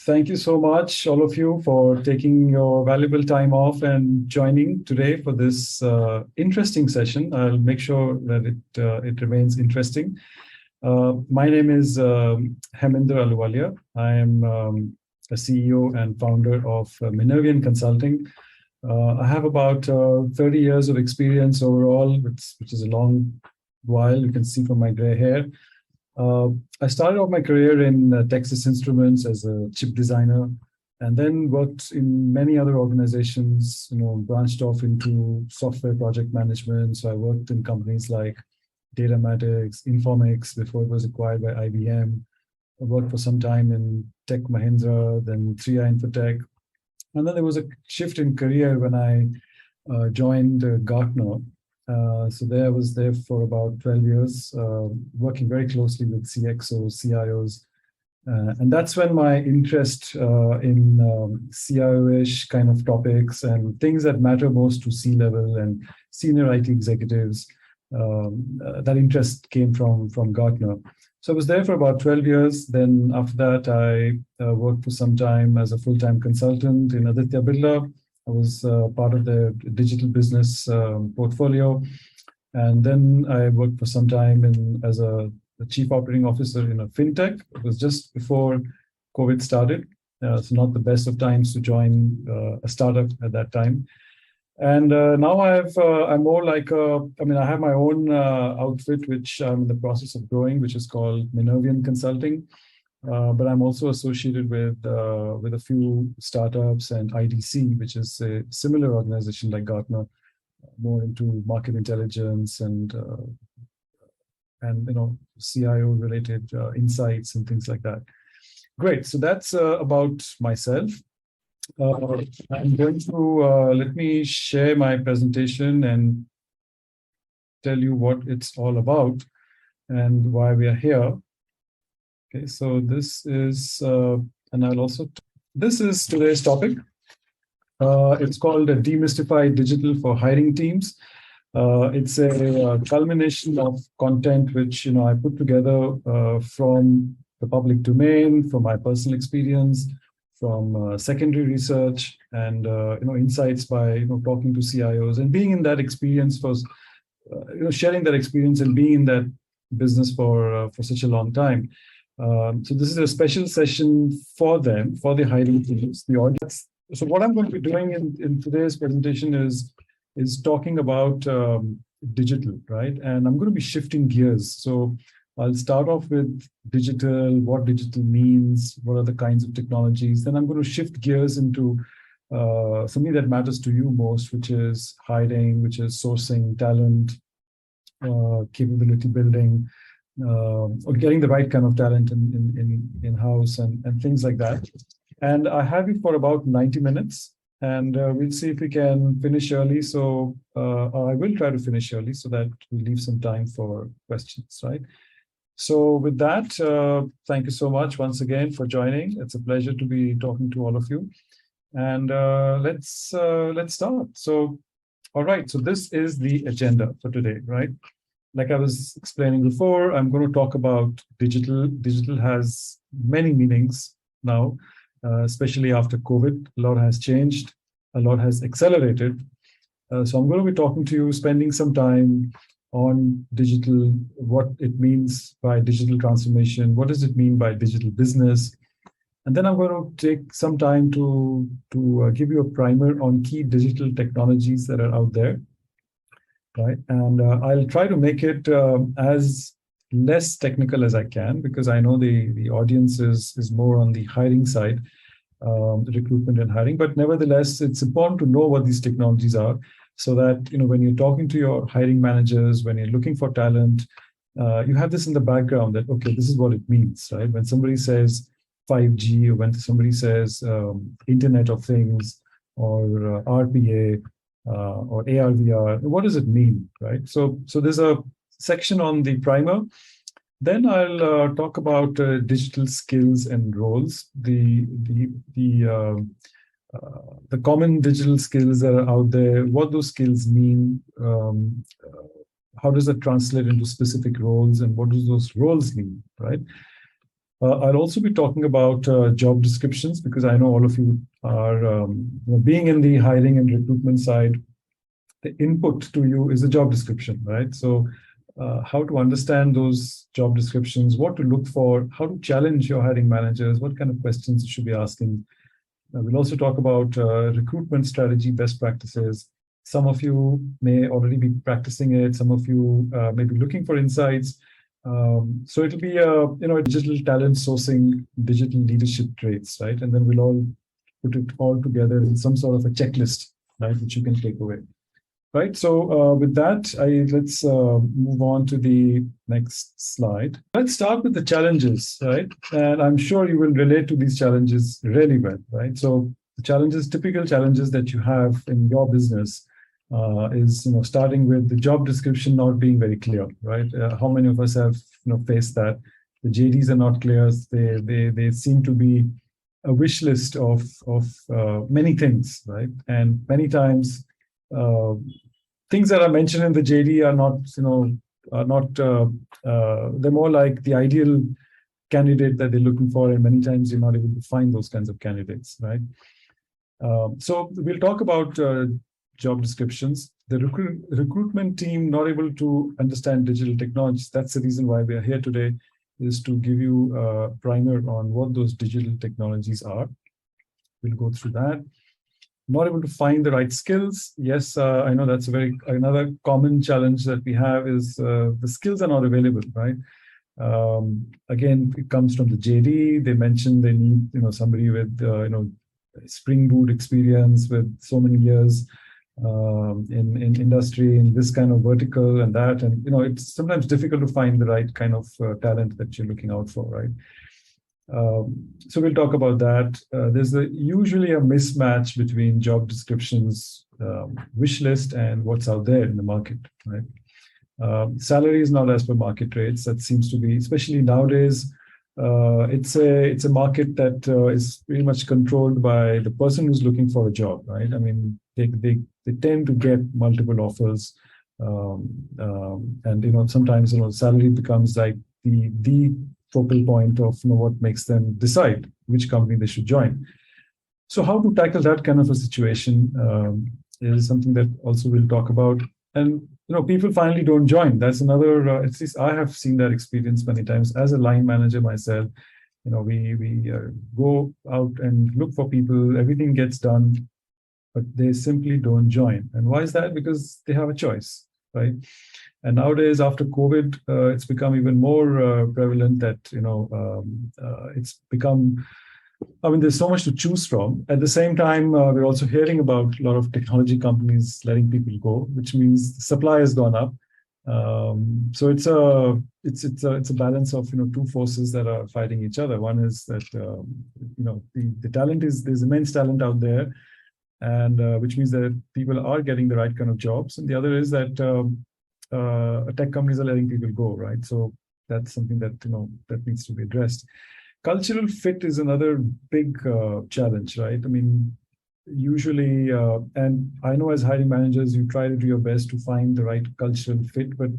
Thank you so much, all of you, for taking your valuable time off and joining today for this interesting session. I'll make sure that it remains interesting. My name is Heminder Ahluwalia. I am a CEO and founder of Minervian Consulting. I have about 30 years of experience overall, which is a long while. You can see from my gray hair. I started off my career in Texas Instruments as a chip designer, and then worked in many other organizations, branched off into software project management. So I worked in companies like Datamatics, Informix, before it was acquired by IBM. I worked for some time in Tech Mahindra, then 3i Infotech. And then there was a shift in career when I joined Gartner. So there I was there for about 12 years, working very closely with CXOs, CIOs. And that's when my interest in CIO-ish kind of topics and things that matter most to C-level and senior IT executives, that interest came from Gartner. So I was there for about 12 years. Then after that, I worked for some time as a full-time consultant in Aditya Birla. I was part of the digital business portfolio. And then I worked for some time as a chief operating officer in a fintech. It was just before COVID started. So not the best of times to join a startup at that time. And now I'm more like I have my own outfit, which I'm in the process of growing, which is called Minervian Consulting. But I'm also associated with a few startups and IDC, which is a similar organization like Gartner, more into market intelligence and CIO related insights and things like that. Great. So that's about myself. I'm going to let me share my presentation and tell you what it's all about and why we are here. Okay, so this is, this is today's topic. It's called Demystify Digital for Hiring Teams. It's a culmination of content which I put together from the public domain, from my personal experience, from secondary research, and insights by talking to CIOs and being in that experience for sharing that experience and being in that business for such a long time. So this is a special session for them, for the hiring teams, the audience. So what I'm going to be doing in today's presentation is talking about digital, right? And I'm going to be shifting gears. So I'll start off with digital, what digital means, what are the kinds of technologies. Then I'm going to shift gears into something that matters to you most, which is hiring, which is sourcing talent, capability building, or getting the right kind of talent in-house and things like that. And I have you for about 90 minutes, and we'll see if we can finish early. So I will try to finish early so that we leave some time for questions, right? So with that, thank you so much once again for joining. It's a pleasure to be talking to all of you. And let's start. So, all right, so this is the agenda for today, right? Like I was explaining before, I'm going to talk about digital. Digital has many meanings now, especially after COVID. A lot has changed. A lot has accelerated. So I'm going to be talking to you, spending some time on digital, what it means by digital transformation, what does it mean by digital business. And then I'm going to take some time to give you a primer on key digital technologies that are out there. Right, and I'll try to make it as less technical as I can, because I know the audience is more on the hiring side, recruitment and hiring. But nevertheless, it's important to know what these technologies are, so that when you're talking to your hiring managers, when you're looking for talent, you have this in the background that okay, this is what it means, right? When somebody says 5G, or when somebody says Internet of Things, or RPA. Or AR/VR, what does it mean, right? So there's a section on the primer. Then I'll talk about digital skills and roles, the common digital skills that are out there, what those skills mean, how does that translate into specific roles, and what do those roles mean, right? I'll also be talking about job descriptions, because I know all of you are being in the hiring and recruitment side. The input to you is a job description, right? So how to understand those job descriptions, what to look for, how to challenge your hiring managers, what kind of questions you should be asking. We'll also talk about recruitment strategy, best practices. Some of you may already be practicing it. Some of you may be looking for insights. So it'll be a digital talent sourcing, digital leadership traits, right? And then we'll all put it all together in some sort of a checklist, right, which you can take away. Right. So with that, let's move on to the next slide. Let's start with the challenges, right? And I'm sure you will relate to these challenges really well, right? So the challenges, typical challenges that you have in your business is, starting with the job description not being very clear, right? How many of us have, faced that? The JDs are not clear. They seem to be a wish list of many things, right? And many times, things that are mentioned in the JD are not, they're more like the ideal candidate that they're looking for, and many times you're not able to find those kinds of candidates, right? So we'll talk about job descriptions. The recruitment team not able to understand digital technologies. That's the reason why we are here today, is to give you a primer on what those digital technologies are. We'll go through that. Not able to find the right skills. Yes, I know that's another common challenge that we have is the skills are not available, right? Again, it comes from the JD. They mentioned they need, somebody with, Spring Boot experience with so many years in industry, in this kind of vertical and that. And, it's sometimes difficult to find the right kind of talent that you're looking out for, right? So we'll talk about that. There's usually a mismatch between job descriptions, wish list, and what's out there in the market, right? Salary is not as per market rates. That seems to be, especially nowadays, it's a market that is pretty much controlled by the person who's looking for a job, right? I mean, they tend to get multiple offers, and sometimes salary becomes like the focal point of what makes them decide which company they should join. So how to tackle that kind of a situation is something that also we'll talk about. And people finally don't join. That's another. At least I have seen that experience many times as a line manager myself. We go out and look for people. Everything gets done, but they simply don't join. And why is that? Because they have a choice, right? And nowadays, after COVID, it's become even more prevalent that, it's become, there's so much to choose from. At the same time, we're also hearing about a lot of technology companies letting people go, which means the supply has gone up. So it's a balance of, two forces that are fighting each other. One is that, the talent there's immense talent out there, and which means that people are getting the right kind of jobs. And the other is that, tech companies are letting people go, right? So that's something that that needs to be addressed. Cultural fit is another big challenge, right? I mean, usually, and I know as hiring managers, you try to do your best to find the right cultural fit, but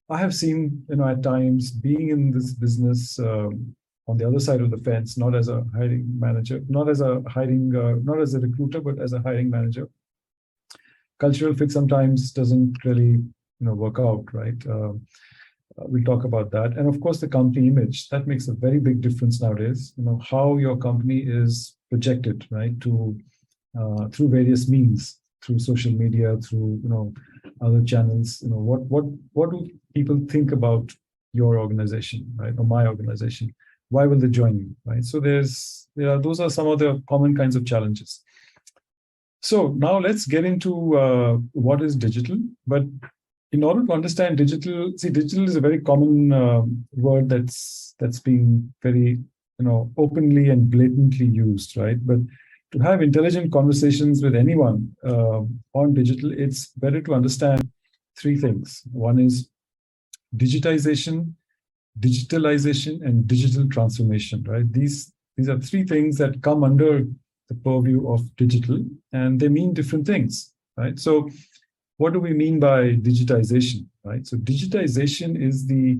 I have seen, at times being in this business on the other side of the fence, not as a hiring manager, not as a recruiter, but as a hiring manager. Cultural fit sometimes doesn't really work out, right? We'll talk about that. And of course, the company image, that makes a very big difference nowadays. How your company is projected, right? Through various means, through social media, through, other channels. What do people think about your organization, right? Or my organization? Why will they join you, right? So those are some of the common kinds of challenges. So now let's get into what is digital. But in order to understand digital, digital is a very common word that's being very, openly and blatantly used, right? But to have intelligent conversations with anyone on digital, it's better to understand three things. One is digitization, digitalization, and digital transformation, right? These are three things that come under the purview of digital, and they mean different things, right? So what do we mean by digitization, right? So digitization is the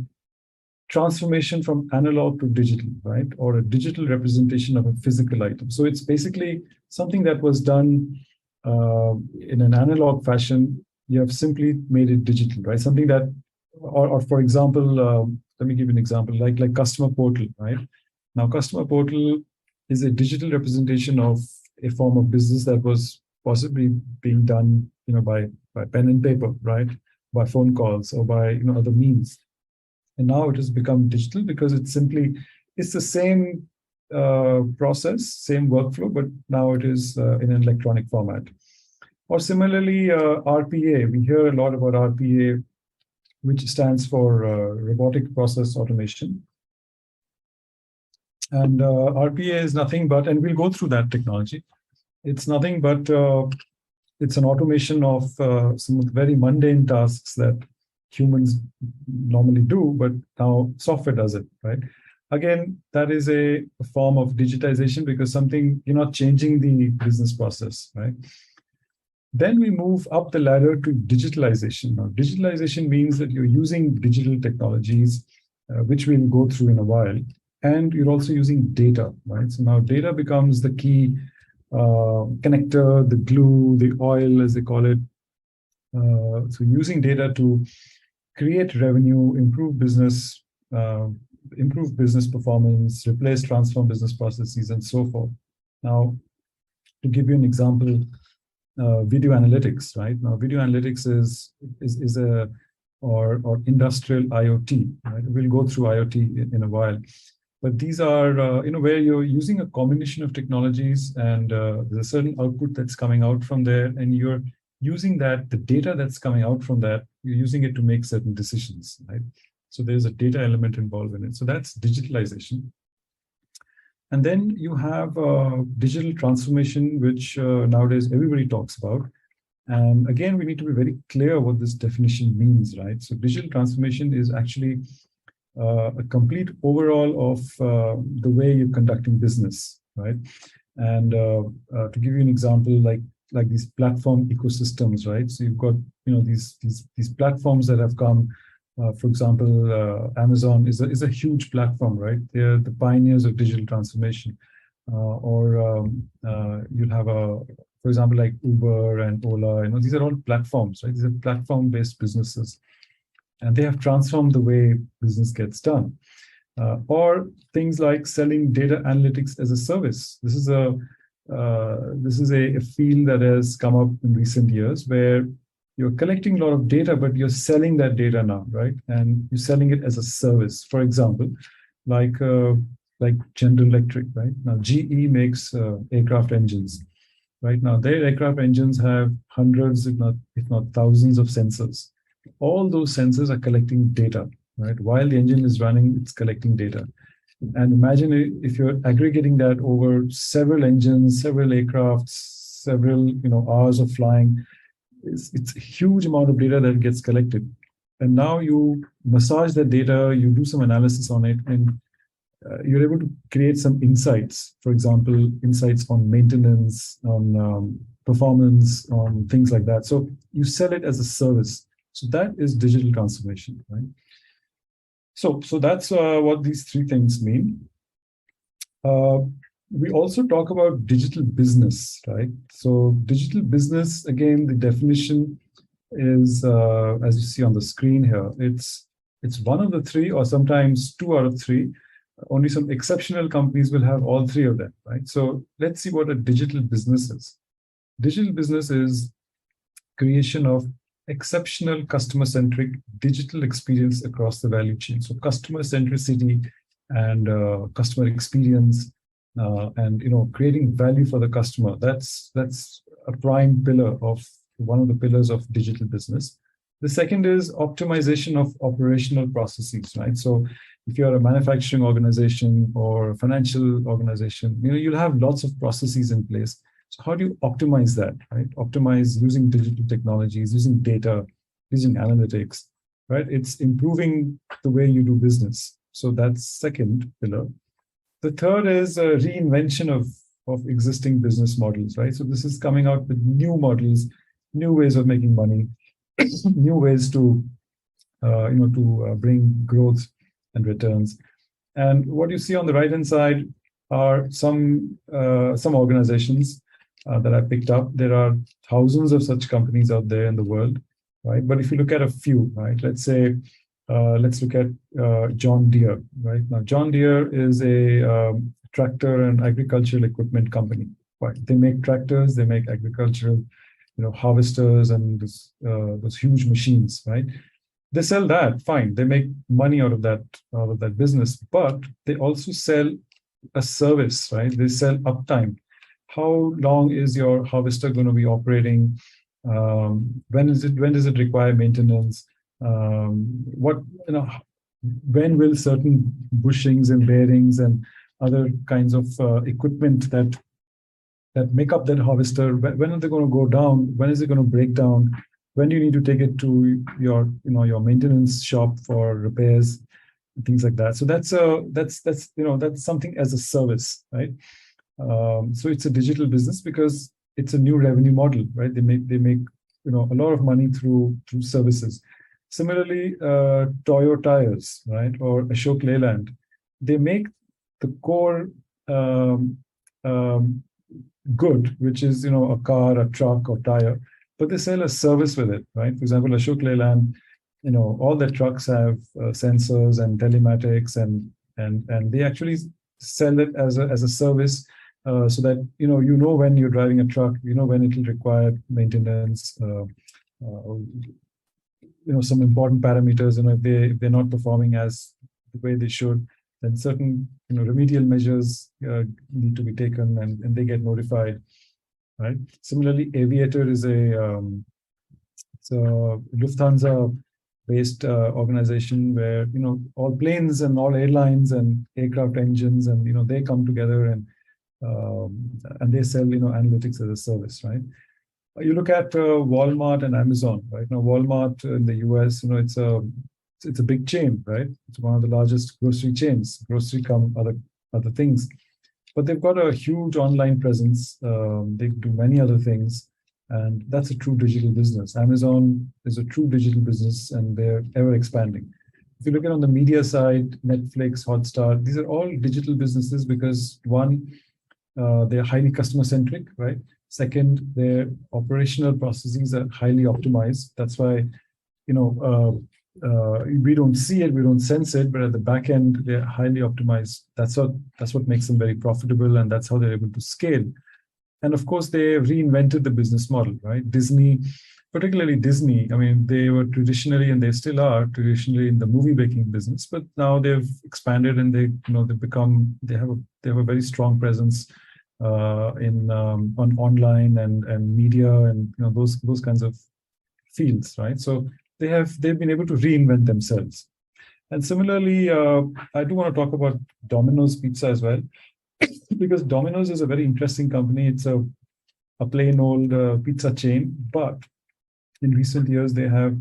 transformation from analog to digital, right? Or a digital representation of a physical item. So it's basically something that was done in an analog fashion. You have simply made it digital, right? Something that, or for example, let me give you an example, like customer portal, right? Now, customer portal is a digital representation of a form of business that was possibly being done, by pen and paper, right? By phone calls or by other means. And now it has become digital because it's the same process, same workflow, but now it is in an electronic format. Or similarly, RPA. We hear a lot about RPA, which stands for Robotic Process Automation. And RPA is nothing but, and we'll go through that technology. It's nothing but, it's an automation of some of the very mundane tasks that humans normally do, but now software does it, right? Again, that is a form of digitization because you're not changing the business process, right? Then we move up the ladder to digitalization. Now, digitalization means that you're using digital technologies, which we'll go through in a while, and you're also using data, right? So now data becomes the key connector, the glue, the oil, as they call it. So using data to create revenue, improve business performance, replace, transform business processes, and so forth. Now, to give you an example, video analytics, right? Now, video analytics is or industrial IoT, right? We'll go through IoT in a while. But these are, where you're using a combination of technologies and there's a certain output that's coming out from there, and you're using the data that's coming out from that, you're using it to make certain decisions, right? So there's a data element involved in it. So that's digitalization. And then you have digital transformation, which nowadays everybody talks about. And again, we need to be very clear what this definition means, right? So digital transformation is actually a complete overhaul of the way you're conducting business, right? And to give you an example, like these platform ecosystems, right? So you've got these platforms that have come. For example, Amazon is a huge platform, right? They're the pioneers of digital transformation. Or you'll have for example, like Uber and Ola. These are all platforms, right? These are platform-based businesses, and they have transformed the way business gets done. Or things like selling data analytics as a service. This is a field that has come up in recent years where you're collecting a lot of data, but you're selling that data now, right? And you're selling it as a service. For example, like General Electric, right? Now, GE makes aircraft engines. Right now, their aircraft engines have hundreds, if not thousands of sensors. All those sensors are collecting data, right? While the engine is running, it's collecting data. And imagine if you're aggregating that over several engines, several aircrafts, several hours of flying. It's a huge amount of data that gets collected. And now you massage that data, you do some analysis on it, and you're able to create some insights. For example, insights on maintenance, on performance, on things like that. So you sell it as a service. So that is digital transformation, right? So that's what these three things mean. We also talk about digital business, right? So digital business, again, the definition is, as you see on the screen here, it's one of the three, or sometimes 2 out of 3. Only some exceptional companies will have all 3 of them, right? So let's see what a digital business is. Digital business is creation of exceptional customer-centric digital experience across the value chain. So customer centricity and customer experience, and creating value for the customer. That's a prime pillar of one of the pillars of digital business. The second is optimization of operational processes, right? So if you're a manufacturing organization or a financial organization, you'll have lots of processes in place. So how do you optimize that, right? Optimize using digital technologies, using data, using analytics, right? It's improving the way you do business. So that's second pillar. The third is a reinvention of existing business models, right? So this is coming out with new models, new ways of making money, new ways to bring growth and returns. And what you see on the right-hand side are some organizations that I picked up. There are thousands of such companies out there in the world, right? But if you look at a few, right, let's look at John Deere, right? Now, John Deere is a tractor and agricultural equipment company. Right? They make tractors, they make agricultural, harvesters and those huge machines, right? They sell that, fine. They make money out of that business, but they also sell a service, right? They sell uptime. How long is your harvester going to be operating? When does it require maintenance? When will certain bushings and bearings and other kinds of equipment that make up that harvester, when are they going to go down? When is it going to break down? When do you need to take it to your maintenance shop for repairs, things like that? So that's something as a service, right? So it's a digital business because it's a new revenue model, right? They make a lot of money through services. Similarly, Toyo tires, right, or Ashok Leyland, they make the core good, which is a car, a truck, or tire, but they sell a service with it, right? For example, Ashok Leyland, all their trucks have sensors and telematics, and they actually sell it as a service, so that when you're driving a truck, when it will require maintenance, some important parameters. If they're not performing as the way they should, then certain remedial measures need to be taken, and they get notified, right? Similarly, Aviator is it's a Lufthansa-based organization where all planes and all airlines and aircraft engines and they come together and they sell analytics as a service, right? You look at Walmart and Amazon, right? Now, Walmart in the US, it's a big chain, right? It's one of the largest grocery chains. Grocery come other things, but they've got a huge online presence. They do many other things, and that's a true digital business. Amazon is a true digital business, and they're ever expanding. If you look at on the media side, Netflix, Hotstar, these are all digital businesses because one, they're highly customer centric, right? Second, their operational processes are highly optimized. That's why, we don't see it, we don't sense it, but at the back end, they're highly optimized. That's what makes them very profitable, and that's how they're able to scale. And of course, they reinvented the business model, right? Disney, particularly Disney, I mean, they were traditionally, and they still are traditionally in the movie making business, but now they've expanded and they have a very strong presence on online and media and those kinds of fields, right? So they've been able to reinvent themselves. And similarly, I do want to talk about Domino's Pizza as well, because Domino's is a very interesting company. It's a plain old pizza chain, but in recent years they have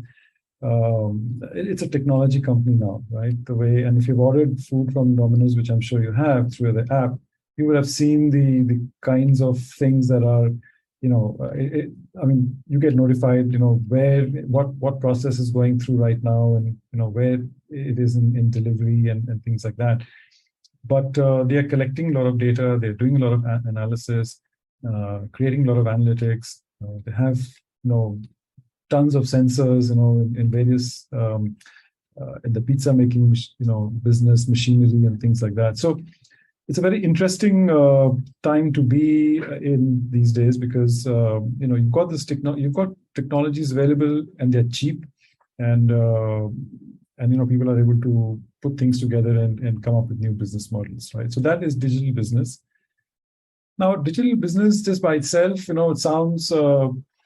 it's a technology company now, right? And if you've ordered food from Domino's, which I'm sure you have through the app, you would have seen the kinds of things that are, you get notified, what process is going through right now, and where it is in delivery and things like that. But they are collecting a lot of data. They're doing a lot of analysis, creating a lot of analytics. They have tons of sensors, in various in the pizza making business machinery and things like that. So it's a very interesting time to be in these days because you've got technologies available and they're cheap, and people are able to put things together and come up with new business models, right? So that is digital business. Now, digital business just by itself, it sounds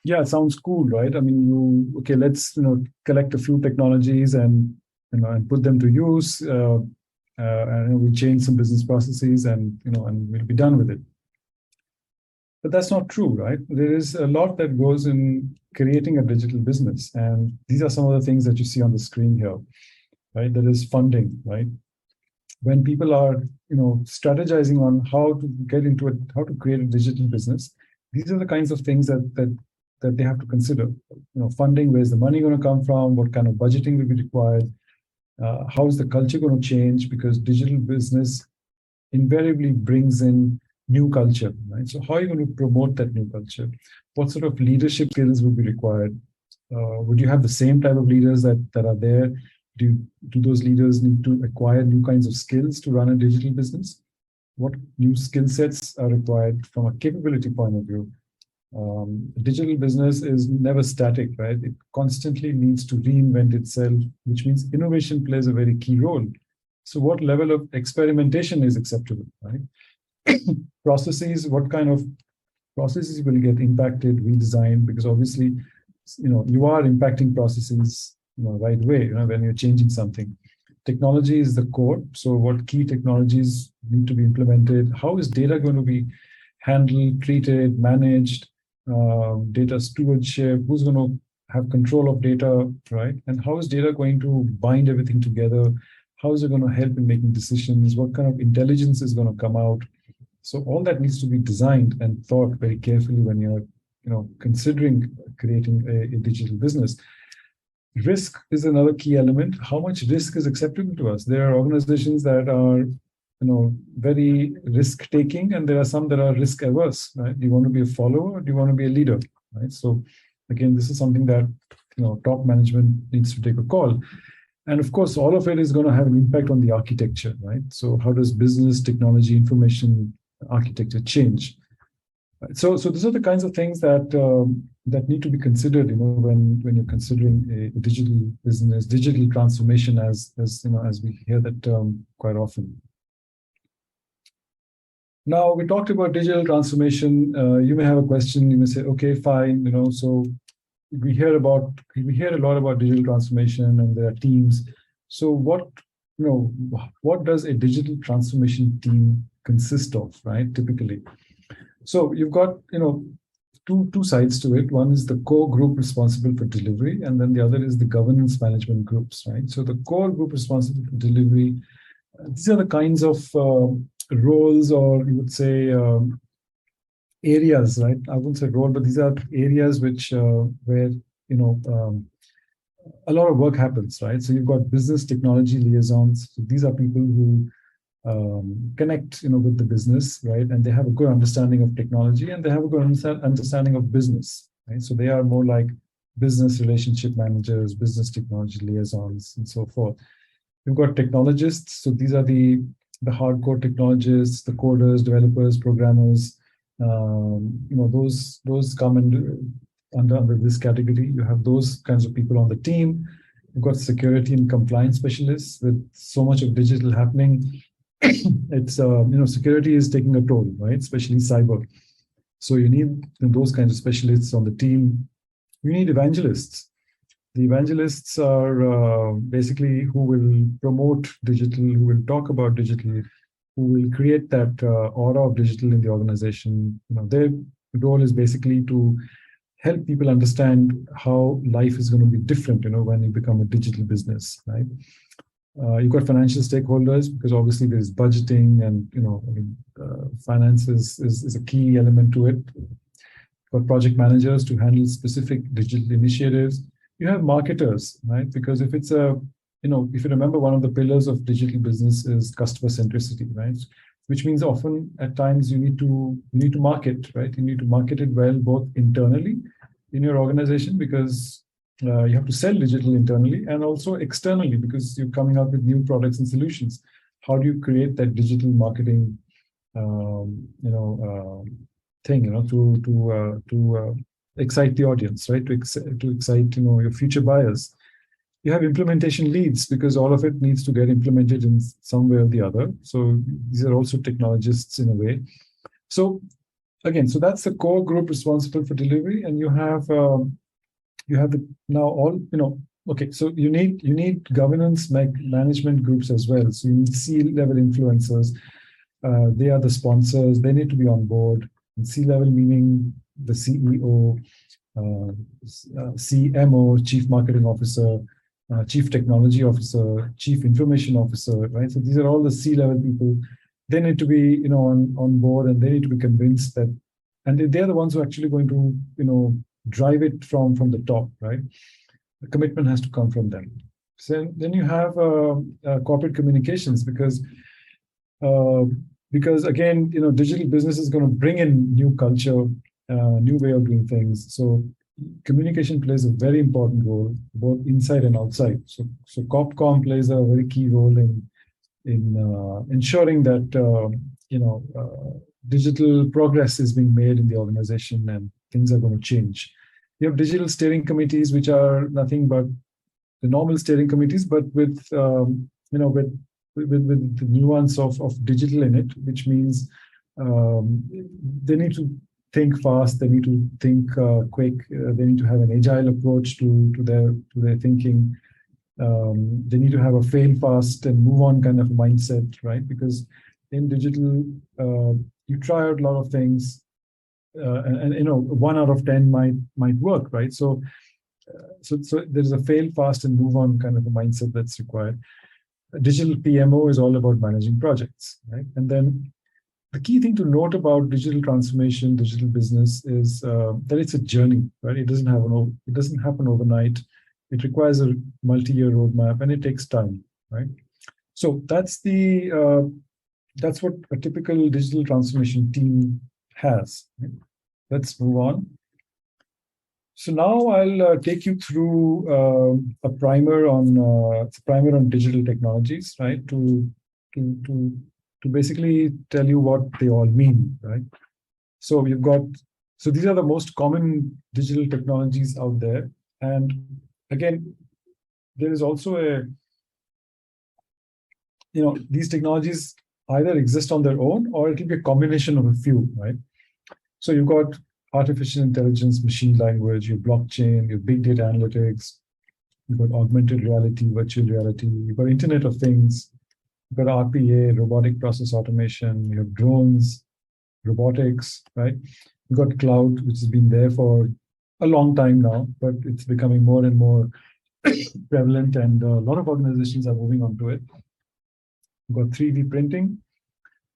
it sounds cool, right? I mean, let's collect a few technologies and put them to use. And we change some business processes and we'll be done with it. But that's not true, right? There is a lot that goes in creating a digital business. And these are some of the things that you see on the screen here, right? There is funding, right? When people are, strategizing on how to get into it, how to create a digital business, these are the kinds of things that they have to consider. Funding, where's the money going to come from? What kind of budgeting will be required? How is the culture going to change? Because digital business invariably brings in new culture, right? So how are you going to promote that new culture? What sort of leadership skills would be required? Would you have the same type of leaders that are there? Do those leaders need to acquire new kinds of skills to run a digital business? What new skill sets are required from a capability point of view? Digital business is never static, right? It constantly needs to reinvent itself, which means innovation plays a very key role. So what level of experimentation is acceptable, right? Processes, what kind of processes will get impacted, redesigned? Because obviously, you are impacting processes, right away, when you're changing something. Technology is the core. So what key technologies need to be implemented? How is data going to be handled, treated, managed? Data stewardship, who's going to have control of data, right? And how is data going to bind everything together? How is it going to help in making decisions? What kind of intelligence is going to come out? So all that needs to be designed and thought very carefully when you're, considering creating a digital business. Risk is another key element. How much risk is acceptable to us? There are organizations that are, very risk-taking, and there are some that are risk-averse, right? Do you want to be a follower or do you want to be a leader, right? So again, this is something that, top management needs to take a call. And of course, all of it is going to have an impact on the architecture, right? So how does business, technology, information architecture change? Right? So these are the kinds of things that that need to be considered, when you're considering a digital business, digital transformation, as we hear that term quite often. Now, we talked about digital transformation. You may have a question. You may say, okay, fine. So we hear a lot about digital transformation, and there are teams. So what does a digital transformation team consist of, right? Typically, so you've got two sides to it. One is the core group responsible for delivery, and then the other is the governance management groups, right? So the core group responsible for delivery, these are the kinds of roles, or you would say areas, right? I wouldn't say role, but these are areas which where a lot of work happens, right? So you've got business technology liaisons. So these are people who connect, with the business, right? And they have a good understanding of technology, and they have a good understanding of business, right? So they are more like business relationship managers, business technology liaisons, and so forth. You've got technologists. So these are the hardcore technologists, the coders, developers, programmers. Those come under this category. You have those kinds of people on the team. You've got security and compliance specialists. With so much of digital happening, it's security is taking a toll, right? Especially cyber. So you need those kinds of specialists on the team. You need evangelists. The evangelists are basically who will promote digital, who will talk about digital, who will create that aura of digital in the organization. Their role is basically to help people understand how life is going to be different, when you become a digital business, right? You've got financial stakeholders, because obviously there is budgeting, and finance is a key element to it. You've got project managers to handle specific digital initiatives. You have marketers, right? Because if it's if you remember, one of the pillars of digital business is customer centricity, right? Which means often at times you need to market, right? You need to market it well, both internally in your organization, because you have to sell digital internally, and also externally, because you're coming out with new products and solutions. How do you create that digital marketing, thing, to excite the audience, right? To excite, your future buyers. You have implementation leads, because all of it needs to get implemented in some way or the other. So these are also technologists in a way. So again, so that's the core group responsible for delivery, and you have now all, okay, so you need governance management groups as well. So you need C-level influencers. They are the sponsors. They need to be on board. And C-level meaning the CEO, CMO, Chief Marketing Officer, Chief Technology Officer, Chief Information Officer, right? So these are all the C-level people. They need to be, on board, and they need to be convinced that, and they're the ones who are actually going to, drive it from the top, right? The commitment has to come from them. So then you have corporate communications, uh, because again, digital business is going to bring in new culture, new way of doing things. So communication plays a very important role, both inside and outside. So CorpCom plays a very key role in ensuring that digital progress is being made in the organization and things are going to change. You have digital steering committees, which are nothing but the normal steering committees, but with with the nuance of digital in it, which means they need to think fast, they need to think quick, they need to have an agile approach to their thinking. They need to have a fail fast and move on kind of mindset, right? Because in digital, you try out a lot of things, and 1 out of 10 might work, right? So there's a fail fast and move on kind of a mindset that's required. Digital PMO is all about managing projects, right? And then the key thing to note about digital transformation, digital business is that it's a journey, right? It doesn't happen overnight. It requires a multi-year roadmap, and it takes time, right? So that's what a typical digital transformation team has. Right? Let's move on. So now I'll take you through a primer on digital technologies, right? To basically tell you what they all mean, right? So these are the most common digital technologies out there, and again, there is also these technologies either exist on their own or it will be a combination of a few, right? So you've got artificial intelligence, machine language, your blockchain, your big data analytics, you've got augmented reality, virtual reality, you've got Internet of Things, you've got RPA, robotic process automation, you have drones, robotics, right? You've got cloud, which has been there for a long time now, but it's becoming more and more prevalent, and a lot of organizations are moving on to it. You've got 3D printing,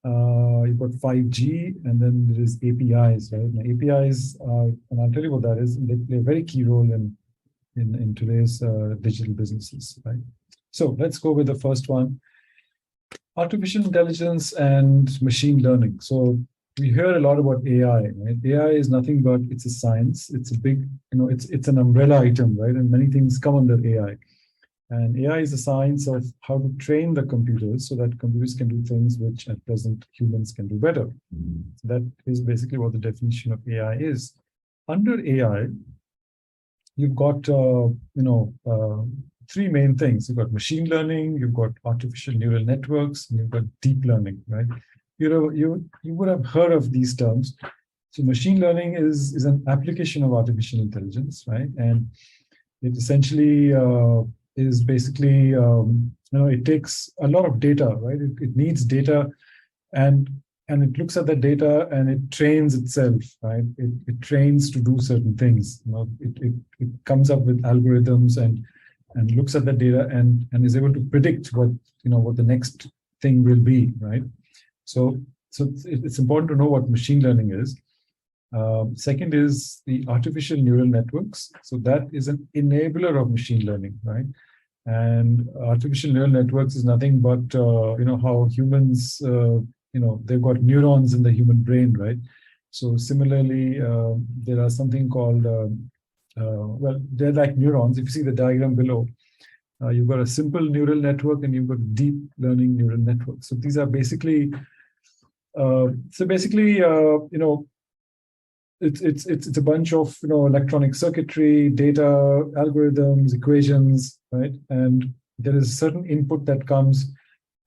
you've got 5G, and then there is APIs, right? Now, APIs are, and I'll tell you what that is, they play a very key role in today's digital businesses, right? So let's go with the first one, artificial intelligence and machine learning. So we hear a lot about AI, right? AI is nothing but it's a science. It's a big, it's an umbrella item, right? And many things come under AI. And AI is a science of how to train the computers so that computers can do things which at present humans can do better. So that is basically what the definition of AI is. Under AI, you've got three main things. You've got machine learning, you've got artificial neural networks, and you've got deep learning, right? You would have heard of these terms. So machine learning is an application of artificial intelligence, right? And it essentially is basically, it takes a lot of data, right? It needs data, and it looks at the data and it trains itself, right? It trains to do certain things. It comes up with algorithms and looks at the data and is able to predict what the next thing will be, right? So it's important to know what machine learning is. Second is the artificial neural networks. So that is an enabler of machine learning, right? And artificial neural networks is nothing but how humans they've got neurons in the human brain, right? So similarly, there are something called they're like neurons. If you see the diagram below, you've got a simple neural network and you've got a deep learning neural network. So these are basically it's a bunch of electronic circuitry, data, algorithms, equations, right? And there is a certain input that comes,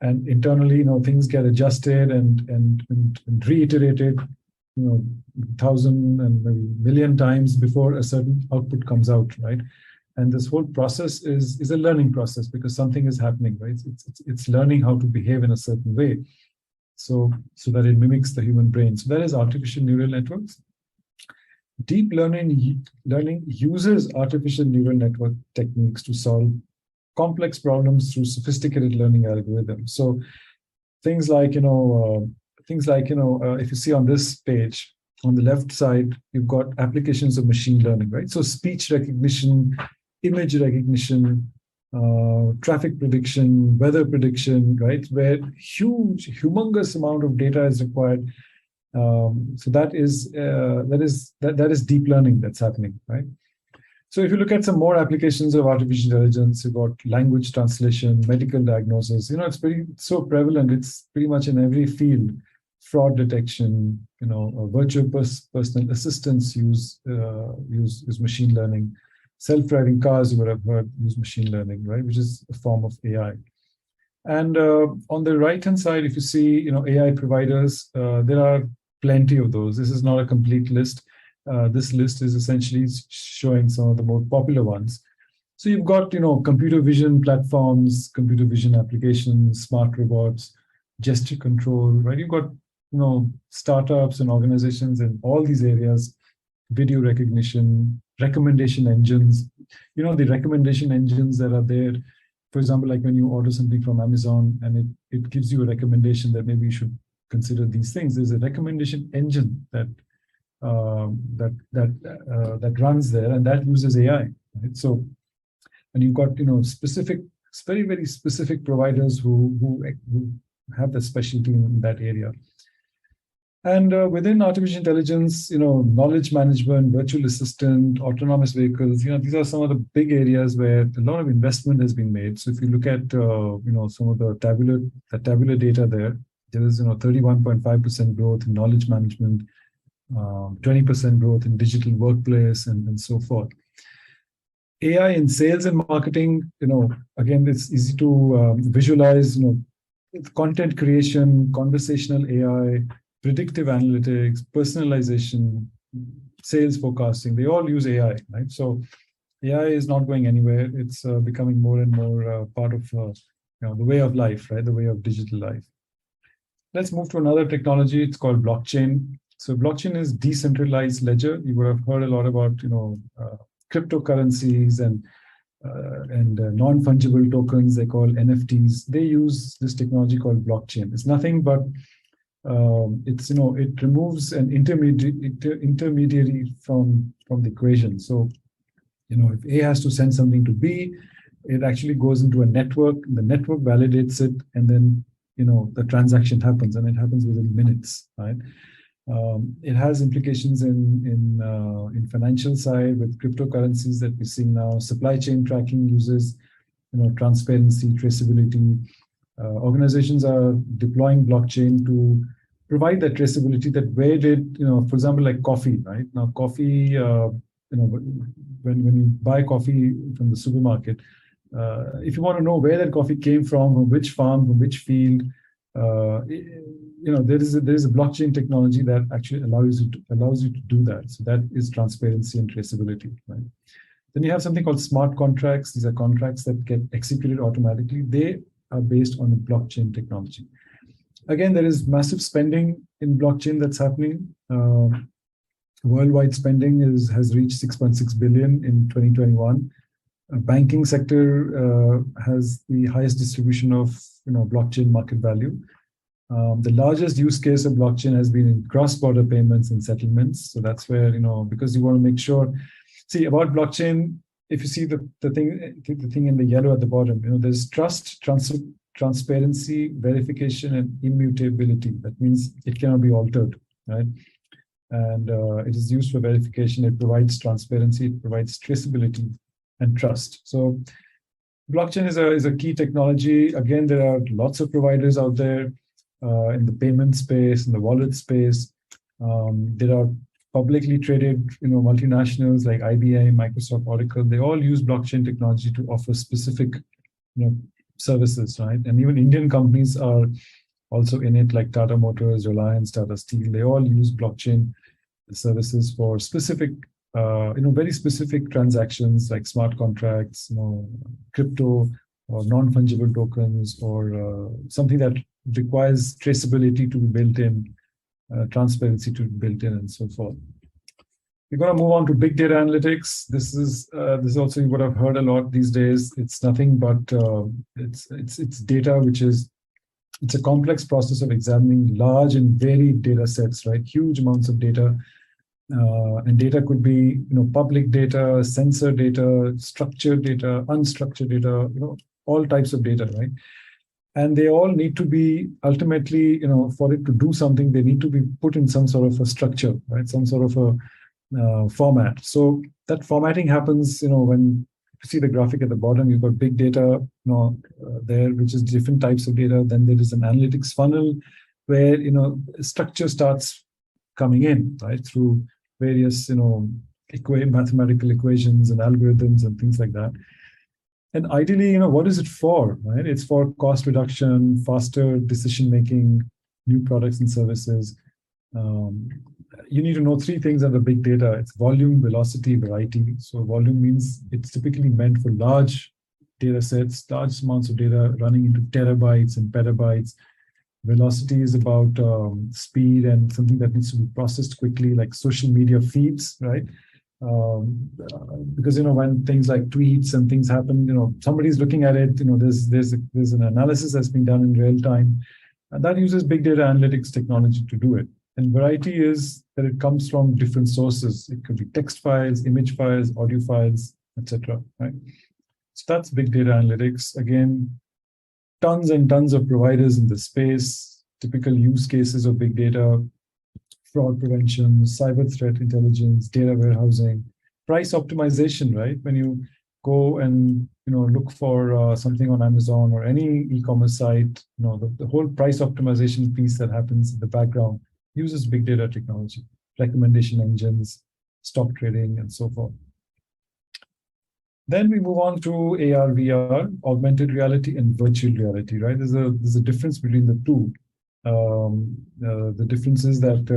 and internally, things get adjusted and reiterated, 1,000 and maybe million times before a certain output comes out, right? And this whole process is a learning process because something is happening, right? It's learning how to behave in a certain way, so that it mimics the human brain. So that is artificial neural networks. Deep learning uses artificial neural network techniques to solve complex problems through sophisticated learning algorithms. So things like if you see on this page on the left side, you've got applications of machine learning, right? So speech recognition, image recognition, traffic prediction, weather prediction, right? Where humongous amount of data is required. So that is deep learning that's happening, right? So if you look at some more applications of artificial intelligence, you've got language translation, medical diagnosis. It's so prevalent. It's pretty much in every field. Fraud detection, virtual personal assistants use machine learning. Self-driving cars, you would have heard, use machine learning, right? Which is a form of AI. And on the right-hand side, if you see, AI providers, there are plenty of those. This is not a complete list. This list is essentially showing some of the more popular ones. So you've got, computer vision platforms, computer vision applications, smart robots, gesture control, right? You've got, startups and organizations in all these areas, video recognition, recommendation engines. The recommendation engines that are there, for example, like when you order something from Amazon and it gives you a recommendation that maybe you should consider these things. There's a recommendation engine that runs there, and that uses AI. Right? So, and you've got specific, very very specific providers who have the specialty in that area. And within artificial intelligence, knowledge management, virtual assistant, autonomous vehicles, these are some of the big areas where a lot of investment has been made. So if you look at, some of the tabular data there is, 31.5% growth in knowledge management, 20% growth in digital workplace, and so forth. AI in sales and marketing, again, it's easy to visualize, content creation, conversational AI, predictive analytics, personalization, sales forecasting, they all use AI, right? So AI is not going anywhere. It's becoming more and more part of the way of life, right? The way of digital life. Let's move to another technology. It's called blockchain. So blockchain is decentralized ledger. You would have heard a lot about, cryptocurrencies and non-fungible tokens. They call NFTs. They use this technology called blockchain. It's nothing but it removes an intermediary from the equation. So, if A has to send something to B, it actually goes into a network. The network validates it, and then the transaction happens, and it happens within minutes, right? It has implications in financial side with cryptocurrencies that we're seeing now. Supply chain tracking uses transparency, traceability. Organizations are deploying blockchain to provide that traceability that where did, for example, like coffee, right? Now, coffee, when you buy coffee from the supermarket, if you want to know where that coffee came from which farm, from which field, there is a blockchain technology that actually allows you to do that. So that is transparency and traceability, right? Then you have something called smart contracts. These are contracts that get executed automatically. They are based on blockchain technology. Again, there is massive spending in blockchain that's happening. Worldwide spending has reached 6.6 billion in 2021. Banking sector has the highest distribution of blockchain market value. The largest use case of blockchain has been in cross-border payments and settlements. So that's where because you want to make sure. See, about blockchain, if you see the thing in the yellow at the bottom, there's trust, transparency, verification, and immutability. That means it cannot be altered, right? And it is used for verification. It provides transparency. It provides traceability and trust. So blockchain is a key technology. Again, there are lots of providers out there in the payment space, in the wallet space. There are publicly traded, multinationals like IBM, Microsoft, Oracle. They all use blockchain technology to offer specific, services, right? And even Indian companies are also in it, like Tata Motors, Reliance, Tata Steel. They all use blockchain services for specific, very specific transactions like smart contracts, crypto or non-fungible tokens, or something that requires traceability to be built in, transparency to be built in, and so forth. We're going to move on to big data analytics. This is also what I've heard a lot these days. It's nothing but it's data, it's a complex process of examining large and varied data sets, right? Huge amounts of data And data could be, public data, sensor data, structured data, unstructured data, all types of data, right? And they all need to be ultimately, for it to do something, they need to be put in some sort of a structure, right? Some sort of a format. So that formatting happens, when you see the graphic at the bottom, you've got big data, there, which is different types of data. Then there is an analytics funnel where, structure starts coming in, right? Through various, mathematical equations and algorithms and things like that. And ideally, what is it for, right? It's for cost reduction, faster decision making, new products and services. You need to know three things under big data. It's volume, velocity, variety. So volume means it's typically meant for large data sets, large amounts of data running into terabytes and petabytes. Velocity is about speed and something that needs to be processed quickly, like social media feeds, right? Because when things like tweets and things happen, somebody's looking at it. There's an analysis that's being done in real time, and that uses big data analytics technology to do it. And variety is that it comes from different sources. It could be text files, image files, audio files, etc. Right? So that's big data analytics. Again, tons and tons of providers in the space. Typical use cases of big data: fraud prevention, cyber threat intelligence, data warehousing, price optimization, right? When you go and look for something on Amazon or any e-commerce site, the whole price optimization piece that happens in the background uses big data technology, recommendation engines, stock trading, and so forth. Then we move on to AR, VR, augmented reality, and virtual reality, right? There's a difference between the two. The difference is that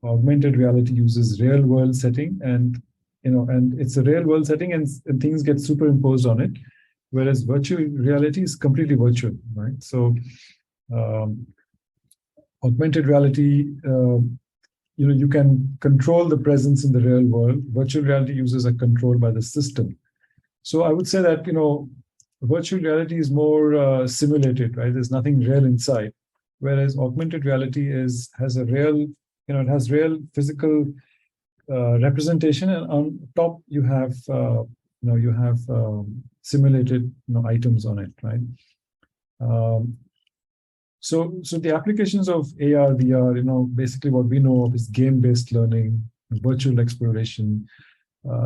augmented reality uses real world setting, and it's a real world setting, and things get superimposed on it, whereas virtual reality is completely virtual, right? So augmented reality, you can control the presence in the real world. Virtual reality uses a control by the system. So I would say that virtual reality is more simulated, right? There's nothing real inside. Whereas augmented reality has a real, it has real physical representation, and on top you have, simulated, items on it, right? So the applications of AR, VR, basically what we know of is game-based learning, virtual exploration,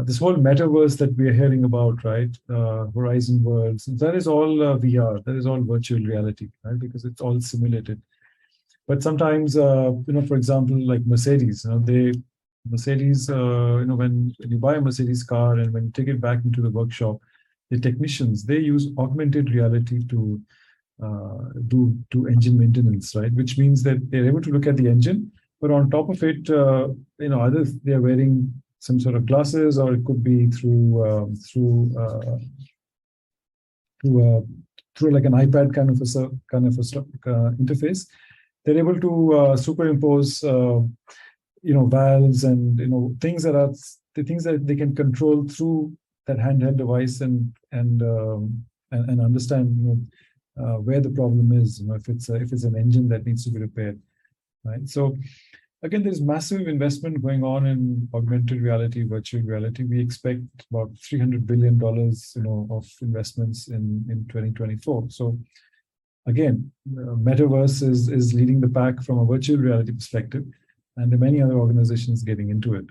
this whole metaverse that we are hearing about, right? Horizon worlds, that is all VR, that is all virtual reality, right? Because it's all simulated. But sometimes, for example, like Mercedes, Mercedes, when you buy a Mercedes car and when you take it back into the workshop, the technicians, they use augmented reality to do engine maintenance, right? Which means that they're able to look at the engine, but on top of it, either they're wearing some sort of glasses, or it could be through like an iPad kind of a interface. They're able to superimpose, valves and things that they can control through that handheld device and understand where the problem is. If it's an engine that needs to be repaired, right? So again, there's massive investment going on in augmented reality, virtual reality. We expect about $300 billion, of investments in 2024. So again, metaverse is leading the pack from a virtual reality perspective, and there are many other organizations getting into it.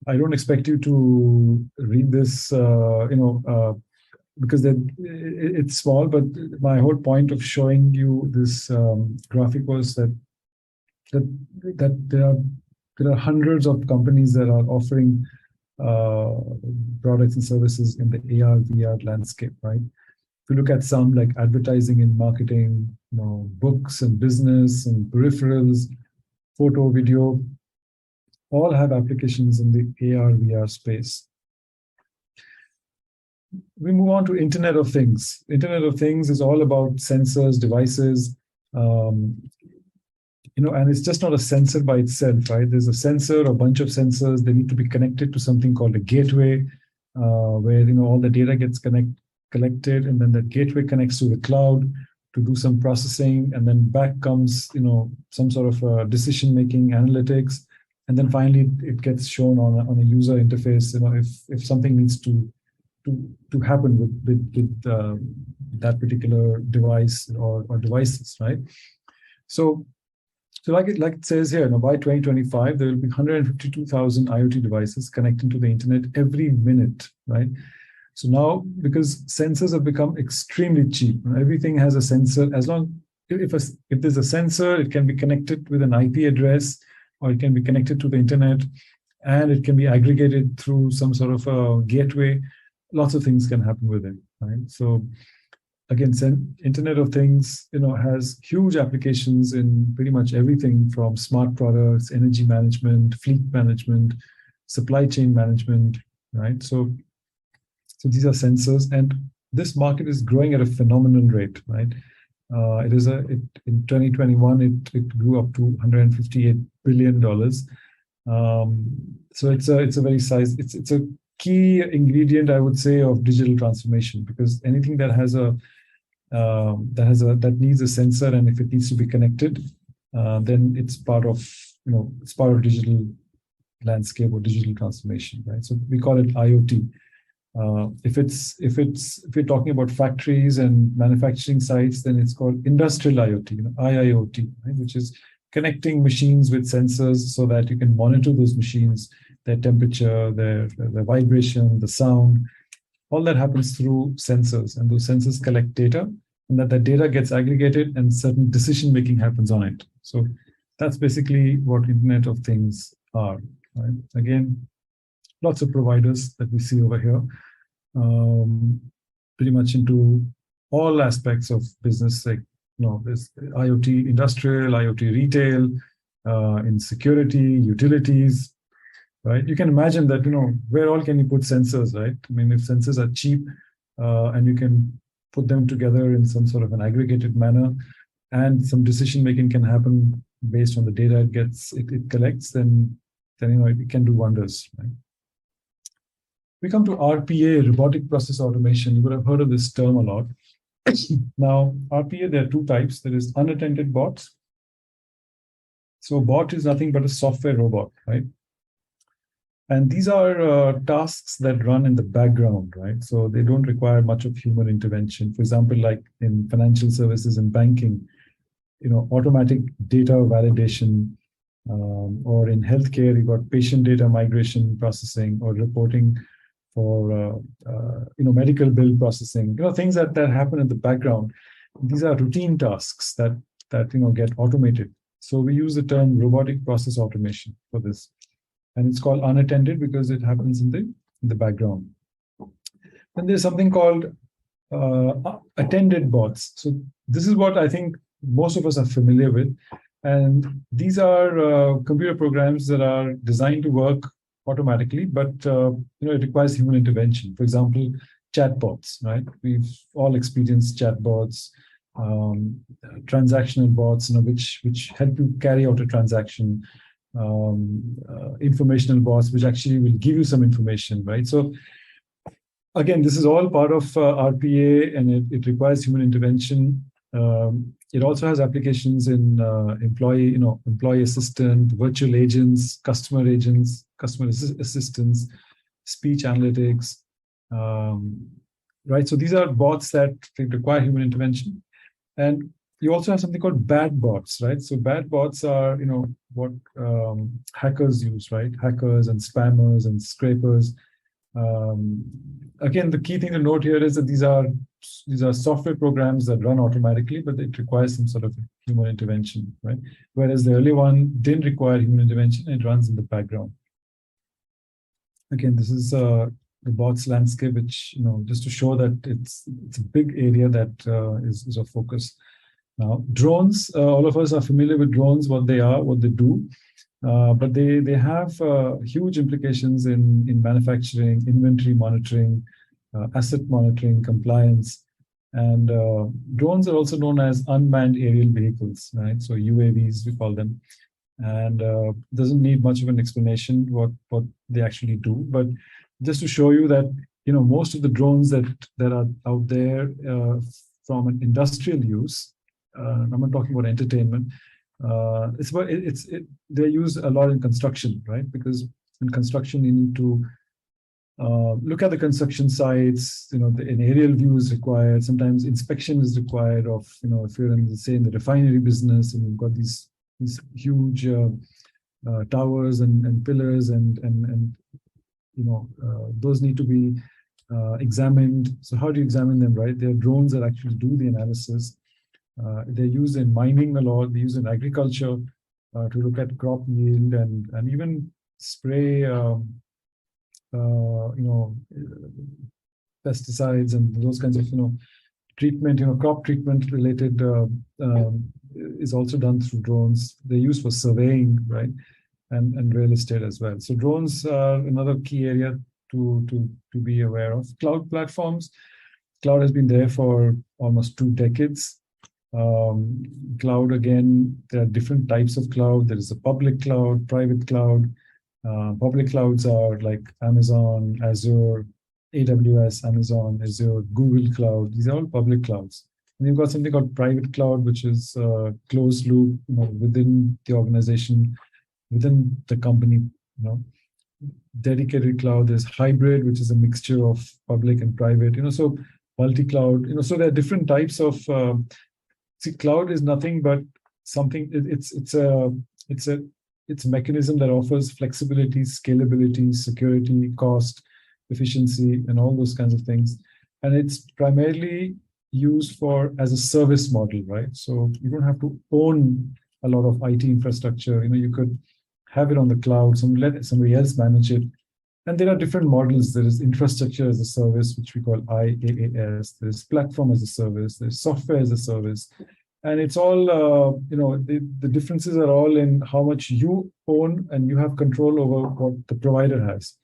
I don't expect you to read this, because it's small, but my whole point of showing you this graphic was that there are hundreds of companies that are offering products and services in the AR, VR landscape, right? If you look at some like advertising and marketing, books and business and peripherals, photo, video, all have applications in the AR, VR space. We move on to Internet of Things. Internet of Things is all about sensors, devices, and it's just not a sensor by itself, right? There's a sensor, a bunch of sensors. They need to be connected to something called a gateway, where all the data gets collected, and then that gateway connects to the cloud to do some processing, and then back comes, some sort of decision-making analytics, and then finally it gets shown on a user interface. If something needs to happen with that particular device or devices, right? So like it says here, by 2025, there will be 152,000 IoT devices connecting to the internet every minute, right? So now, because sensors have become extremely cheap, everything has a sensor. As long if there's a sensor, it can be connected with an IP address, or it can be connected to the internet, and it can be aggregated through some sort of a gateway. Lots of things can happen with it, right? So again, Internet of Things, has huge applications in pretty much everything from smart products, energy management, fleet management, supply chain management, right? So these are sensors, and this market is growing at a phenomenal rate, right? In 2021, it grew up to $158 billion. So it's a very it's a key ingredient, I would say, of digital transformation, because anything that needs a sensor, and if it needs to be connected, then it's part of digital landscape or digital transformation, right? So we call it IoT. If we're talking about factories and manufacturing sites, then it's called industrial IoT, IIoT, right? Which is connecting machines with sensors so that you can monitor those machines, their temperature, their vibration, the sound. All that happens through sensors, and those sensors collect data, and that data gets aggregated, and certain decision making happens on it. So that's basically what Internet of Things are, right? Again, lots of providers that we see over here, pretty much into all aspects of business, like there's IoT industrial, IoT retail, in security, utilities, right? You can imagine that where all can you put sensors, right? I mean, if sensors are cheap, and you can put them together in some sort of an aggregated manner, and some decision making can happen based on the data it collects, then it can do wonders, right? We come to RPA, robotic process automation. You would have heard of this term a lot. Now, RPA, there are two types. There is unattended bots. So a bot is nothing but a software robot, right? And these are tasks that run in the background, right? So they don't require much of human intervention. For example, like in financial services and banking, automatic data validation, or in healthcare, you got patient data migration processing, or reporting for medical bill processing, things that happen in the background. These are routine tasks that get automated. So we use the term robotic process automation for this, and it's called unattended because it happens in the background. Then there's something called attended bots. So this is what I think most of us are familiar with, and these are computer programs that are designed to work automatically, but it requires human intervention. For example, chatbots, right? We've all experienced chatbots, transactional bots, which help you carry out a transaction, informational bots, which actually will give you some information, right? So again, this is all part of RPA, and it requires human intervention. It also has applications in employee assistant, virtual agents, customer assistants, speech analytics, right? So these are bots that require human intervention. And you also have something called bad bots, right? So bad bots are, what hackers use, right? Hackers and spammers and scrapers. Again, the key thing to note here is that these are software programs that run automatically, but it requires some sort of human intervention, right? Whereas the early one didn't require human intervention; it runs in the background. Again, this is the bots landscape, which just to show that it's a big area that is of focus. Now, drones. All of us are familiar with drones, what they are, what they do. But they have huge implications in manufacturing, inventory monitoring, asset monitoring, compliance. And drones are also known as unmanned aerial vehicles, right? So UAVs, we call them. And doesn't need much of an explanation what they actually do. But just to show you that, most of the drones that are out there from an industrial use. I'm not talking about entertainment. They're used a lot in construction, right? Because in construction, you need to look at the construction sites. An aerial view is required. Sometimes inspection is required of, if you're in the refinery business and you've got these huge towers and pillars and those need to be examined. So how do you examine them, right? There are drones that actually do the analysis. They're used in mining a lot. They're used in agriculture to look at crop yield and even spray, pesticides and those kinds of, treatment, crop treatment related is also done through drones. They're used for surveying, right? And real estate as well. So drones are another key area to be aware of. Cloud platforms. Cloud has been there for almost 2 decades. Cloud, again, there are different types of cloud. There is a public cloud, private cloud. Public clouds are like Amazon, Azure, AWS, Amazon, Azure, Google Cloud. These are all public clouds. And you've got something called private cloud, which is closed loop, within the organization, within the company. Dedicated cloud. There's hybrid, which is a mixture of public and private. So multi-cloud. So there are different types of. Cloud is nothing but something. It's a mechanism that offers flexibility, scalability, security, cost, efficiency, and all those kinds of things. And it's primarily used as a service model, right? So you don't have to own a lot of IT infrastructure. You could have it on the cloud, let somebody else manage it. And there are different models. There is infrastructure as a service, which we call IaaS. There's platform as a service. There's software as a service. And it's all, the differences are all in how much you own and you have control over what the provider has,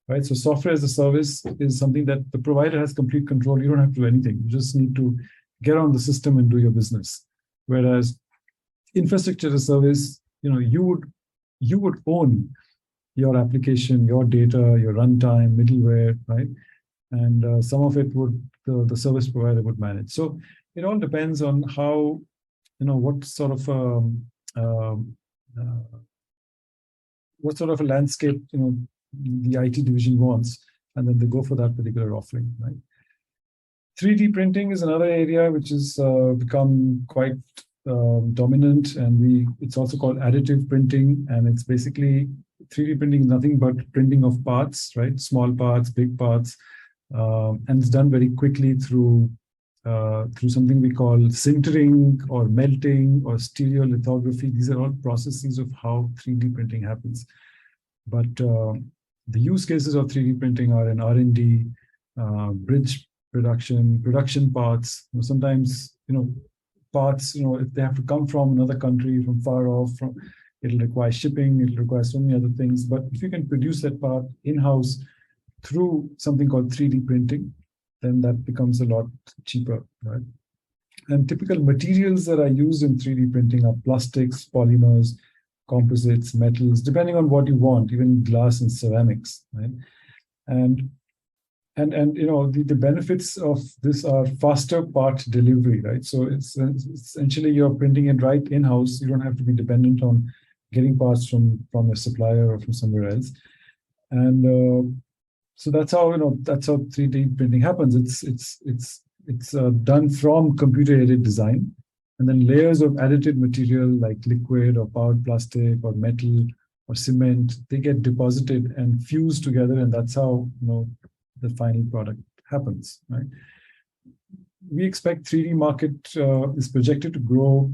right? So software as a service is something that the provider has complete control. You don't have to do anything. You just need to get on the system and do your business. Whereas infrastructure as a service, you would own your application, your data, your runtime, middleware, right? And some of it would the service provider would manage. So it all depends on how, what sort of a landscape, the IT division wants, and then they go for that particular offering, right? 3D printing is another area which has become quite dominant, and it's also called additive printing, and it's basically 3D printing is nothing but printing of parts, right? Small parts, big parts, and it's done very quickly through something we call sintering or melting or stereolithography. These are all processes of how 3D printing happens. But the use cases of 3D printing are in R&D, bridge production parts. Sometimes, parts, if they have to come from another country, from far off, it'll require shipping, it'll require so many other things. But if you can produce that part in-house through something called 3D printing, then that becomes a lot cheaper, right? And typical materials that are used in 3D printing are plastics, polymers, composites, metals, depending on what you want, even glass and ceramics, right? And the benefits of this are faster part delivery, right? So it's essentially you're printing it right in-house. You don't have to be dependent on getting parts from a supplier or from somewhere else. And so that's how 3D printing happens. It's done from computer-aided design, and then layers of additive material like liquid or powdered plastic or metal or cement, they get deposited and fused together, and that's how the final product happens, right? We expect 3D market is projected to grow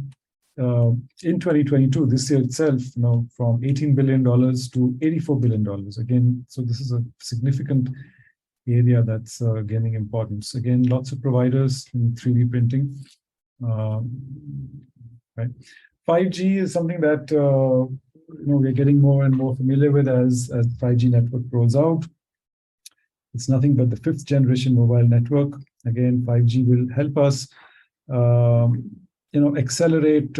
in 2022, this year itself, from $18 billion to $84 billion. Again, so this is a significant area that's gaining importance. Again, lots of providers in 3D printing. Right. 5G is something that we're getting more and more familiar with as 5G network rolls out. It's nothing but the 5th generation mobile network. Again, 5G will help us, accelerate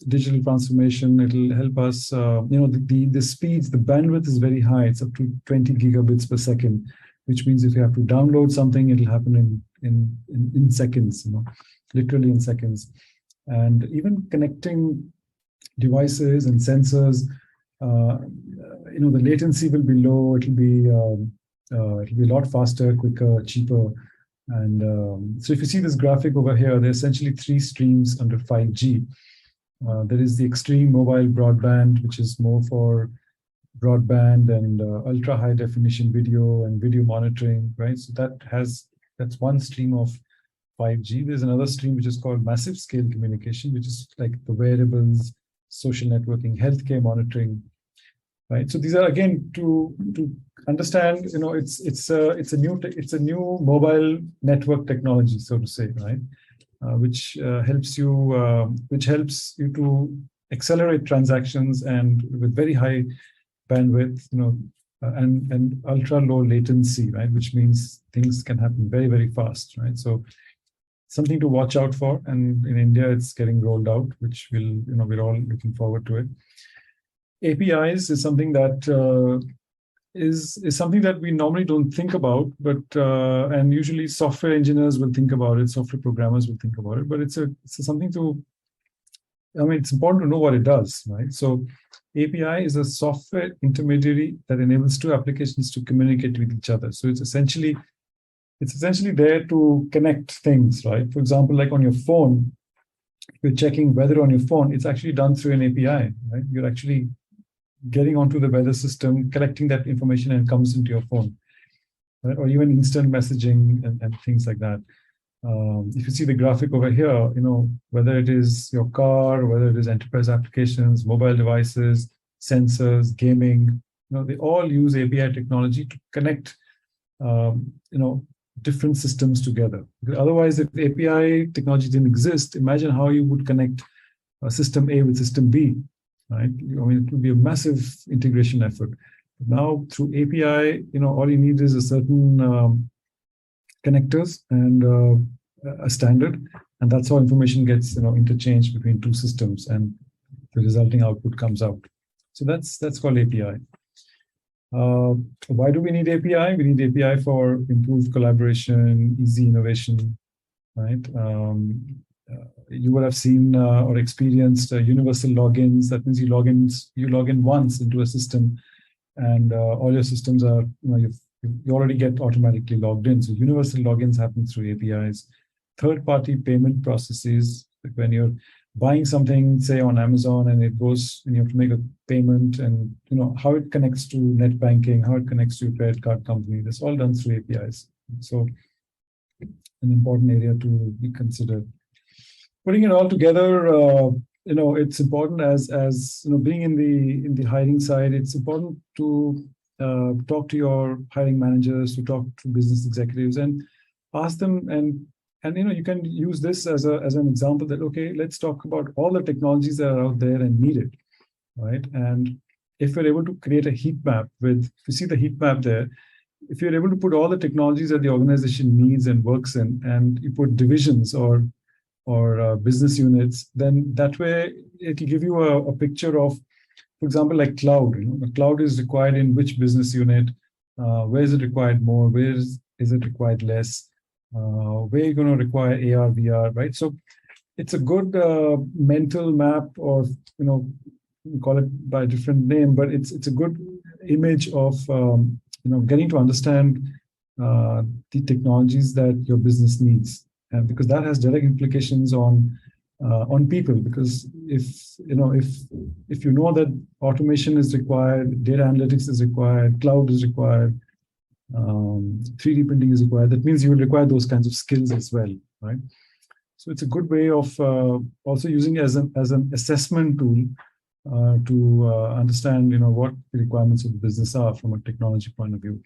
digital transformation. It'll help us, the speeds, the bandwidth is very high. It's up to 20 gigabits per second, which means if you have to download something, it'll happen in seconds, literally in seconds. And even connecting devices and sensors, the latency will be low. It'll be a lot faster, quicker, cheaper. And so if you see this graphic over here, there are essentially 3 streams under 5G. There is the extreme mobile broadband, which is more for broadband and ultra high definition video and video monitoring, right? So that's one stream of 5G. There's another stream which is called massive scale communication, which is like the wearables, social networking, healthcare monitoring, right? So these are, again, to understand, it's a new mobile network technology, so to say, right? Which helps you to accelerate transactions and with very high bandwidth, and ultra low latency, right? Which means things can happen very, very fast, right? So something to watch out for. And in India, it's getting rolled out, which we're all looking forward to it. APIs is something that is something that we normally don't think about, but and usually software engineers will think about it, software programmers will think about it, but it's something it's important to know what it does, right? So API is a software intermediary that enables 2 applications to communicate with each other. So it's essentially there to connect things, right? For example, like on your phone, if you're checking weather on your phone, it's actually done through an API, right? You're actually getting onto the weather system, collecting that information, and it comes into your phone, right? Or even instant messaging and things like that. If you see the graphic over here, whether it is your car, whether it is enterprise applications, mobile devices, sensors, gaming, they all use API technology to connect, different systems together. Because otherwise, if API technology didn't exist, imagine how you would connect system A with system B, right? It would be a massive integration effort. Now, through API, all you need is a certain connectors and a standard, and that's how information gets interchanged between 2 systems, and the resulting output comes out. So that's called API. Why do we need API? We need API for improved collaboration, easy innovation, right? You would have seen or experienced universal logins. That means you log in once into a system, and all your systems are, you already get automatically logged in. So universal logins happen through APIs. Third-party payment processes, like when you're buying something, say on Amazon, and it goes, and you have to make a payment, and how it connects to net banking, how it connects to your credit card company. That's all done through APIs. So an important area to be considered. Putting it all together, it's important as being in the hiring side. It's important to talk to your hiring managers, to talk to business executives, and ask them. And you can use this as an example that, okay, let's talk about all the technologies that are out there and needed, right? And if we're able to create a heat map if you see the heat map there, if you're able to put all the technologies that the organization needs and works in, and you put divisions or business units, then that way it'll give you a picture of, for example, like cloud. The cloud is required in which business unit, where is it required more, where is it required less, where you're going to require AR, VR, right? So it's a good mental map, or we call it by a different name, but it's a good image of getting to understand the technologies that your business needs, and because that has direct implications on people. Because if you know that automation is required, data analytics is required, cloud is required, 3D printing is required, that means you will require those kinds of skills as well, right? So it's a good way of also using it as an assessment tool to understand what the requirements of the business are from a technology point of view.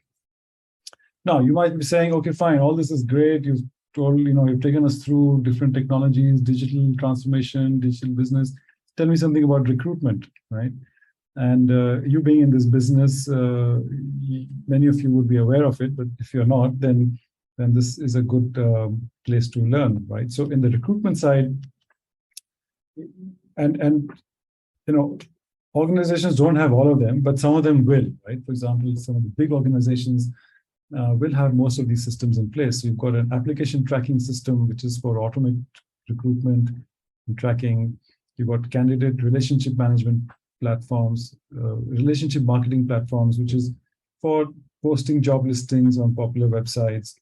Now, you might be saying, okay, fine, all this is great. You've taken us through different technologies, digital transformation, digital business. Tell me something about recruitment, right? And you being in this business, many of you would be aware of it, but if you're not, then this is a good place to learn, right? So in the recruitment side, and organizations don't have all of them, but some of them will, right? For example, some of the big organizations, will have most of these systems in place. So you've got an application tracking system, which is for automate recruitment and tracking. You've got candidate relationship management platforms, relationship marketing platforms, which is for posting job listings on popular websites.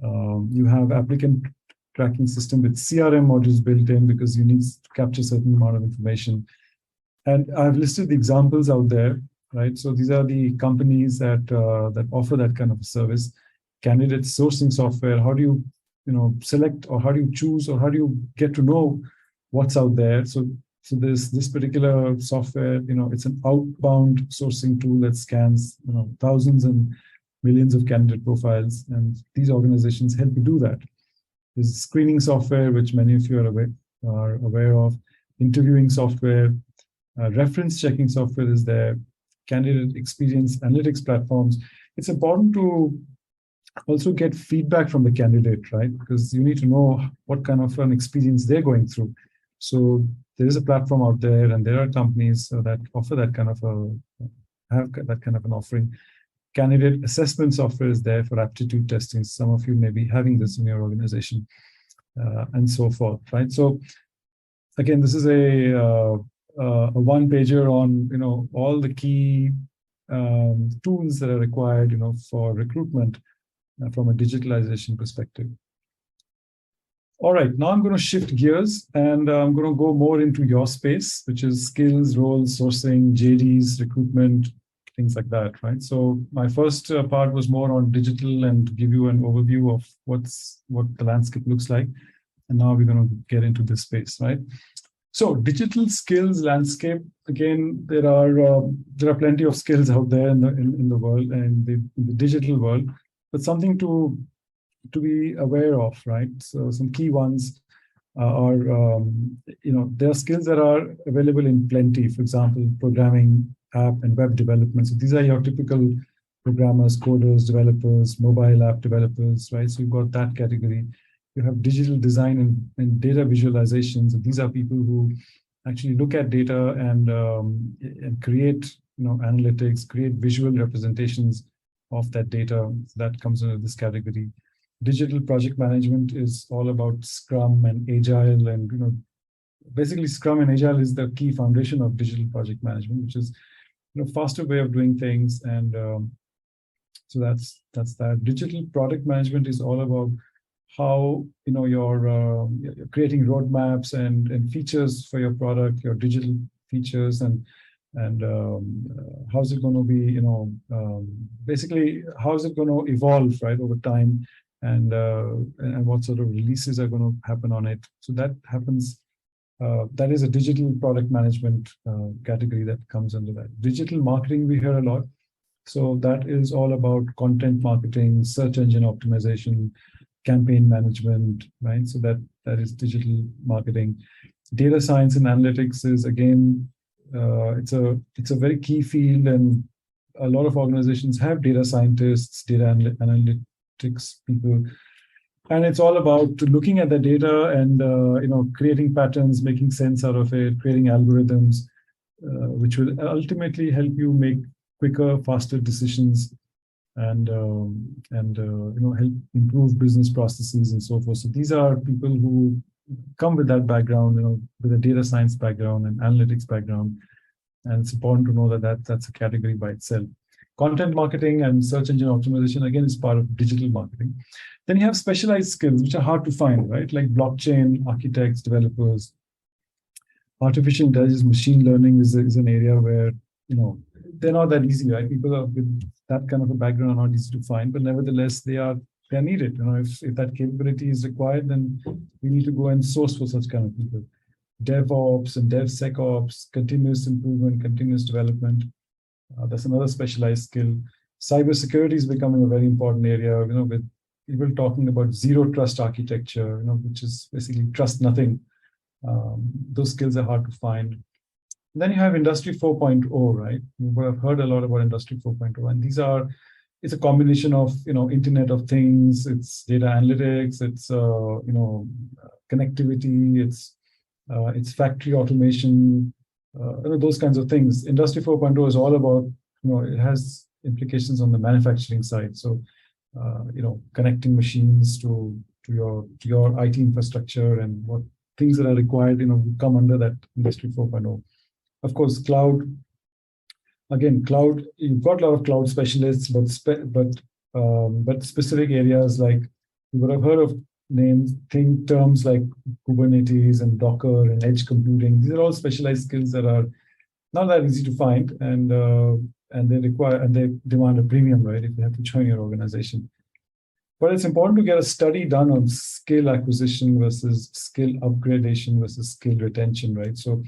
You have applicant tracking system with CRM modules built in because you need to capture certain amount of information. And I've listed the examples out there, right? So these are the companies that that offer that kind of a service. Candidate sourcing software. How do you select, or how do you choose, or how do you get to know what's out there? So this particular software, it's an outbound sourcing tool that scans thousands and millions of candidate profiles, and these organizations help you do that. There's screening software, which many of you are aware of. Interviewing software, reference checking software is there. Candidate experience analytics platforms. It's important to also get feedback from the candidate, right? Because you need to know what kind of an experience they're going through. So there is a platform out there, and there are companies that offer that kind of an offering. Candidate assessment software is there for aptitude testing. Some of you may be having this in your organization, and so forth, right? So again, this is a one-pager on all the key tools that are required for recruitment from a digitalization perspective. All right, now I'm going to shift gears, and I'm going to go more into your space, which is skills, roles, sourcing, JDs, recruitment, things like that, right? So my first part was more on digital and to give you an overview of what the landscape looks like. And now we're going to get into this space, right? So digital skills landscape, again, there are plenty of skills out there in the world and in the digital world, but something to be aware of, right? So some key ones are, there are skills that are available in plenty. For example, programming, app and web development. So these are your typical programmers, coders, developers, mobile app developers, right? So you've got that category. You have digital design and data visualizations. And these are people who actually look at data and create, analytics, create visual representations of that data. So that comes under this category. Digital project management is all about Scrum and Agile, and basically Scrum and Agile is the key foundation of digital project management, which is faster way of doing things. And so that's that. Digital product management is all about how you're creating roadmaps and features for your product, your digital features, and how's it going to be, basically how's it going to evolve, right, over time, and what sort of releases are going to happen on it. So that happens. That is a digital product management category that comes under that. Digital marketing, we hear a lot. So that is all about content marketing, search engine optimization, campaign management, right? So that is digital marketing. Data science and analytics is, again, it's a very key field, and a lot of organizations have data scientists, data analytics people. And it's all about looking at the data and creating patterns, making sense out of it, creating algorithms, which will ultimately help you make quicker, faster decisions, and help improve business processes and so forth. So these are people who come with that background, with a data science background and analytics background, and it's important to know that that's a category by itself. Content marketing and search engine optimization, again, is part of digital marketing. Then you have specialized skills, which are hard to find, right? Like blockchain, architects, developers. Artificial intelligence, machine learning is an area where, they're not that easy, right? People are with that kind of a background are not easy to find, but nevertheless, they're needed. If that capability is required, then we need to go and source for such kind of people. DevOps and DevSecOps, continuous improvement, continuous development. That's another specialized skill. Cybersecurity is becoming a very important area, with people talking about zero trust architecture, which is basically trust nothing. Those skills are hard to find. And then you have Industry 4.0, right? You would have heard a lot about Industry 4.0, and it's a combination of, Internet of Things, it's data analytics, it's, connectivity, it's factory automation, those kinds of things. Industry 4.0 is all about, it has implications on the manufacturing side. So connecting machines to your IT infrastructure, and what things that are required, come under that Industry 4.0. Of course, cloud. Again, cloud. You've got a lot of cloud specialists, but specific areas like you would have heard of terms like Kubernetes and Docker and edge computing. These are all specialized skills that are not that easy to find, and they demand a premium, right, if you have to join your organization. But it's important to get a study done on skill acquisition versus skill upgradation versus skill retention, right? So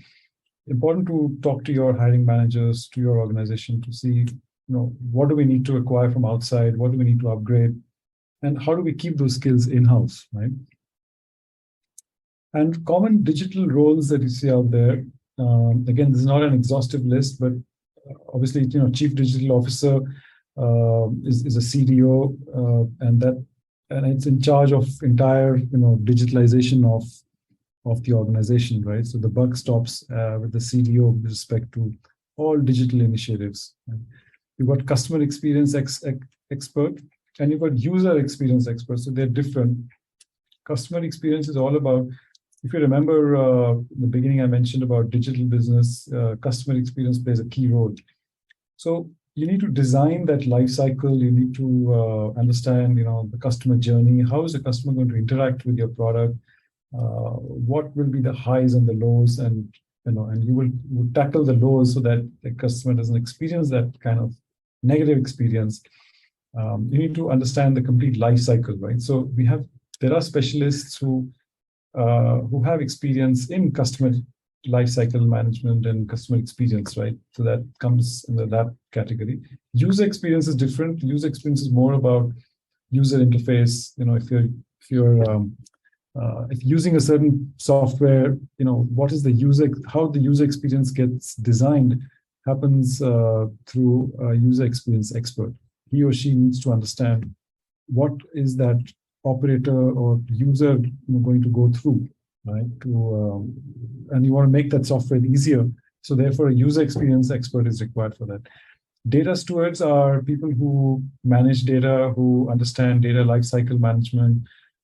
important to talk to your hiring managers, to your organization, to see, what do we need to acquire from outside? What do we need to upgrade? And how do we keep those skills in-house, right? And common digital roles that you see out there. Again, this is not an exhaustive list, but obviously, Chief Digital Officer is a CDO, and it's in charge of entire, digitalization of the organization, right? So the buck stops with the CDO with respect to all digital initiatives. Right? You've got customer experience expert, and you've got user experience expert. So they're different. Customer experience is all about, if you remember in the beginning, I mentioned about digital business, customer experience plays a key role. So you need to design that life cycle. You need to understand, the customer journey. How is the customer going to interact with your product? What will be the highs and the lows, and you will tackle the lows so that the customer doesn't experience that kind of negative experience. You need to understand the complete life cycle, right? So there are specialists who have experience in customer life cycle management and customer experience, right? So that comes under that category. User experience is different. User experience is more about user interface. If using a certain software, what is how the user experience gets designed happens through a user experience expert. He or she needs to understand what is that operator or user going to go through, right? And you want to make that software easier. So therefore, a user experience expert is required for that. Data stewards are people who manage data, who understand data lifecycle management,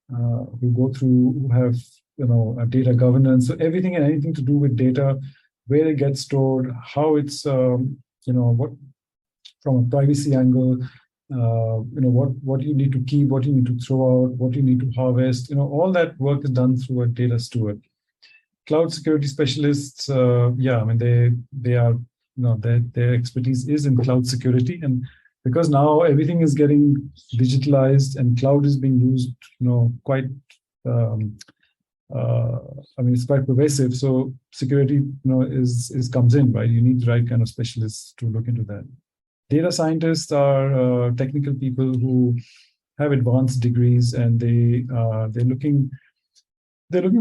who go through, who have a data governance. So everything and anything to do with data, where it gets stored, how it's what from a privacy angle, what you need to keep, what you need to throw out, what you need to harvest. All that work is done through a data steward. Cloud security specialists, they are their expertise is in cloud security, and because now everything is getting digitalized and cloud is being used, quite. It's quite pervasive. So security, is comes in, right? You need the right kind of specialists to look into that. Data scientists are technical people who have advanced degrees, and they're looking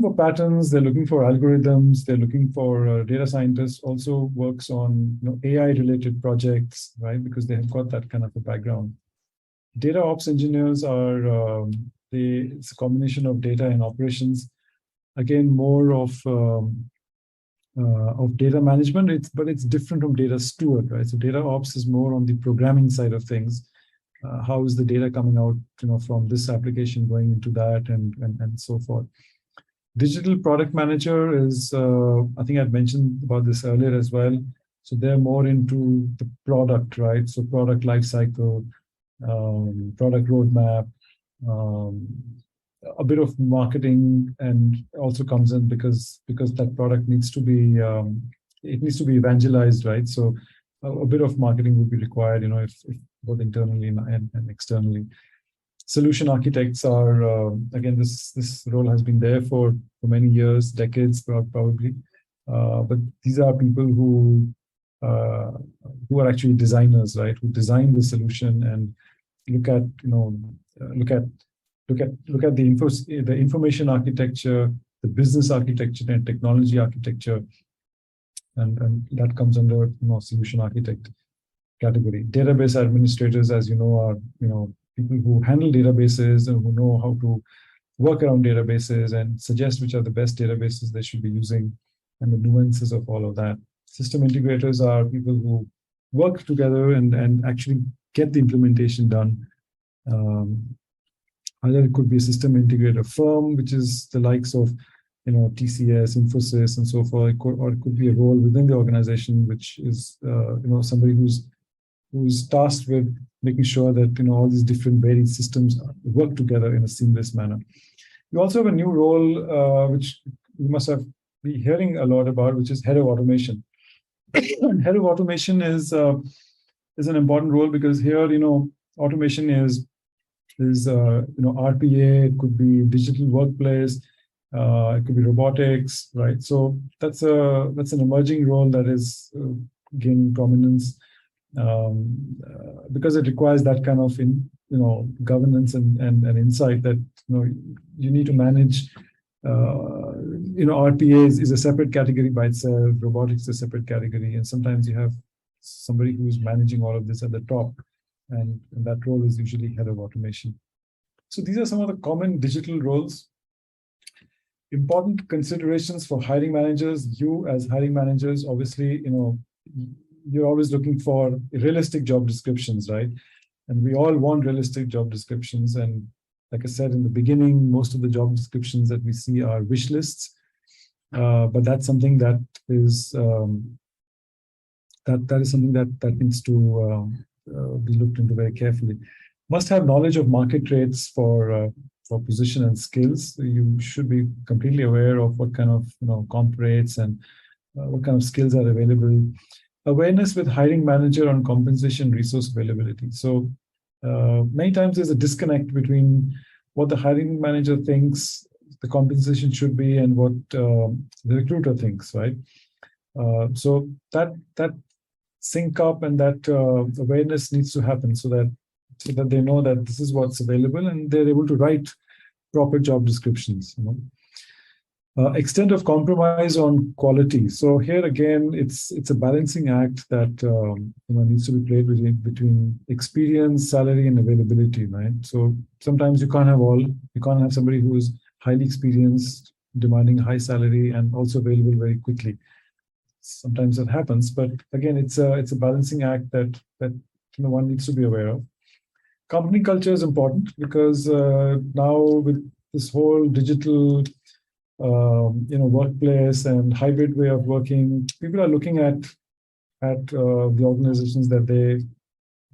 for patterns, they're looking for algorithms, they're looking for data scientists also works on AI related projects, right? Because they have got that kind of a background. Data ops engineers are it's a combination of data and operations. Again, more of data management, but it's different from data steward, right? So data ops is more on the programming side of things. How is the data coming out, from this application going into that, and so forth. Digital product manager is, I think I'd mentioned about this earlier as well. So they're more into the product, right? So product lifecycle, product roadmap, a bit of marketing, and also comes in because that product needs to be evangelized, right? So a bit of marketing would be required, if both internally and externally. Solution architects are, again, this role has been there for many years, decades probably, but these are people who are actually designers, right? Who design the solution and look at the information architecture, the business architecture, and technology architecture, and that comes under solution architect category. Database administrators, as you know, are people who handle databases and who know how to work around databases and suggest which are the best databases they should be using, and the nuances of all of that. System integrators are people who work together and actually get the implementation done. Either it could be a system integrator firm, which is the likes of, TCS, Infosys, and so forth, or it could be a role within the organization, which is, somebody who's tasked with making sure that, all these different varied systems work together in a seamless manner. You also have a new role, which you must have been hearing a lot about, which is head of automation. And head of automation is an important role because here, automation is RPA, it could be digital workplace, it could be robotics, right? So that's an emerging role that is gaining prominence because it requires that kind of governance and insight that you need to manage. RPA is a separate category by itself. Robotics is a separate category, and sometimes you have somebody who is managing all of this at the top, and that role is usually head of automation. So these are some of the common digital roles. Important considerations for hiring managers. You as hiring managers, obviously, you're always looking for realistic job descriptions, right? And we all want realistic job descriptions. And like I said in the beginning, most of the job descriptions that we see are wish lists. But that's something that is something that needs to be looked into very carefully. Must have knowledge of market rates for position and skills. You should be completely aware of what kind of comp rates and what kind of skills are available. Awareness with hiring manager on compensation resource availability. So many times there's a disconnect between what the hiring manager thinks the compensation should be and what the recruiter thinks, right? So that sync up and that awareness needs to happen so that they know that this is what's available and they're able to write proper job descriptions. Extent of compromise on quality. So here again, it's a balancing act that needs to be played between experience, salary, and availability, right? So sometimes you can't have all. You can't have somebody who is highly experienced, demanding a high salary, and also available very quickly. Sometimes that happens, but again, it's a balancing act that one needs to be aware of. Company culture is important because now with this whole digital workplace and hybrid way of working, people are looking at the organizations that they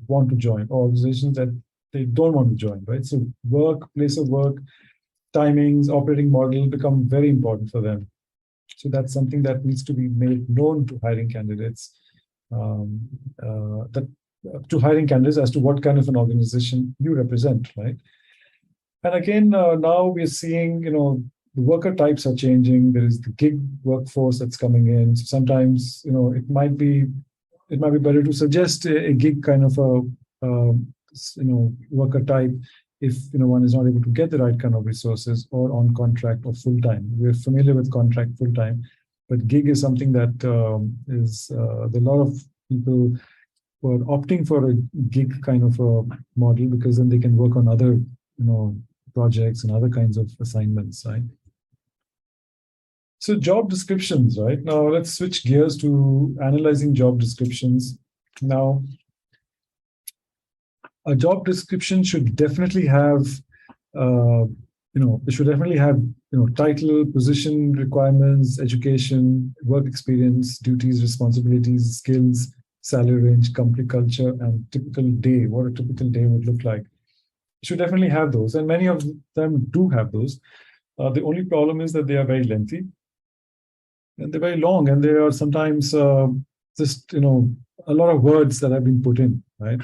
want to join, or organizations that they don't want to join, right? So work, place of work, timings, operating model become very important for them. So that's something that needs to be made known to hiring candidates, as to what kind of an organization you represent, right? And again, now we're seeing, the worker types are changing. There is the gig workforce that's coming in. So sometimes, it might be better to suggest a gig kind of a worker type if one is not able to get the right kind of resources, or on contract or full time. We're familiar with contract full time, but gig is something that is there are a lot of people who are opting for a gig kind of a model because then they can work on other projects and other kinds of assignments, right? So job descriptions, right? Now let's switch gears to analyzing job descriptions. Now, a job description should definitely have, it should definitely have, title, position, requirements, education, work experience, duties, responsibilities, skills, salary range, company culture, and typical day, what a typical day would look like. It should definitely have those, and many of them do have those. The only problem is that they are very lengthy, and they're very long, and there are sometimes just, a lot of words that have been put in, right?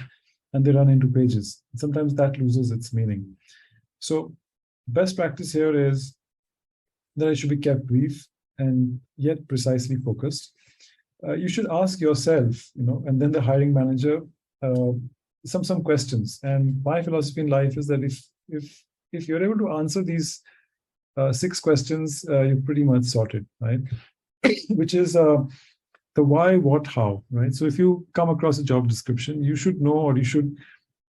And they run into pages. Sometimes that loses its meaning. So best practice here is that it should be kept brief and yet precisely focused. You should ask yourself, and then the hiring manager, some questions. And my philosophy in life is that if you're able to answer these 6 questions, you're pretty much sorted, right? Which is the why, what, how, right? So if you come across a job description, you should know, or you should,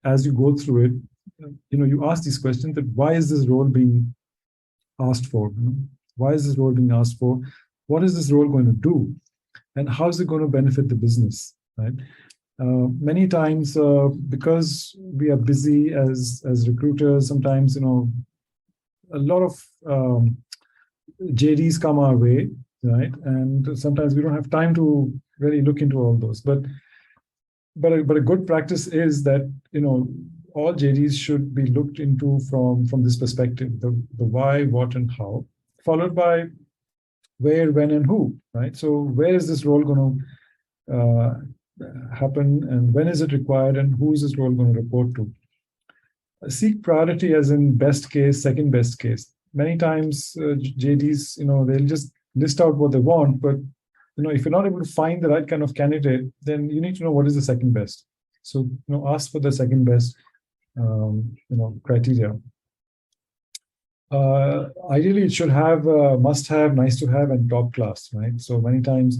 as you go through it, you ask these questions: that why is this role being asked for? Why is this role being asked for? What is this role going to do? And how is it going to benefit the business, right? Many times, because we are busy as recruiters, sometimes a lot of JDs come our way, right? And sometimes we don't have time to really look into all those. But a good practice is that all JDs should be looked into from this perspective: the why, what, and how, followed by where, when, and who, right? So where is this role going to happen, and when is it required, and who is this role going to report to? Seek priority as in best case, second best case. Many times JDs, they'll just list out what they want, but if you're not able to find the right kind of candidate, then you need to know what is the second best. So ask for the second best criteria. Ideally, it should have must have, nice to have, and top class, right? So many times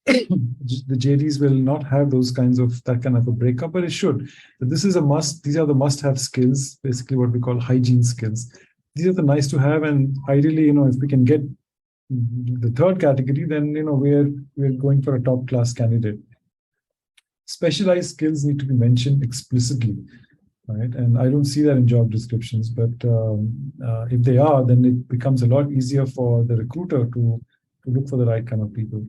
the JDs will not have that kind of a breakup, but it should. But this is a must. These are the must-have skills, basically what we call hygiene skills. These are the nice to have, and ideally, if we can get the third category, then we're going for a top class candidate. Specialized skills need to be mentioned explicitly, right? And I don't see that in job descriptions, but if they are, then it becomes a lot easier for the recruiter to look for the right kind of people.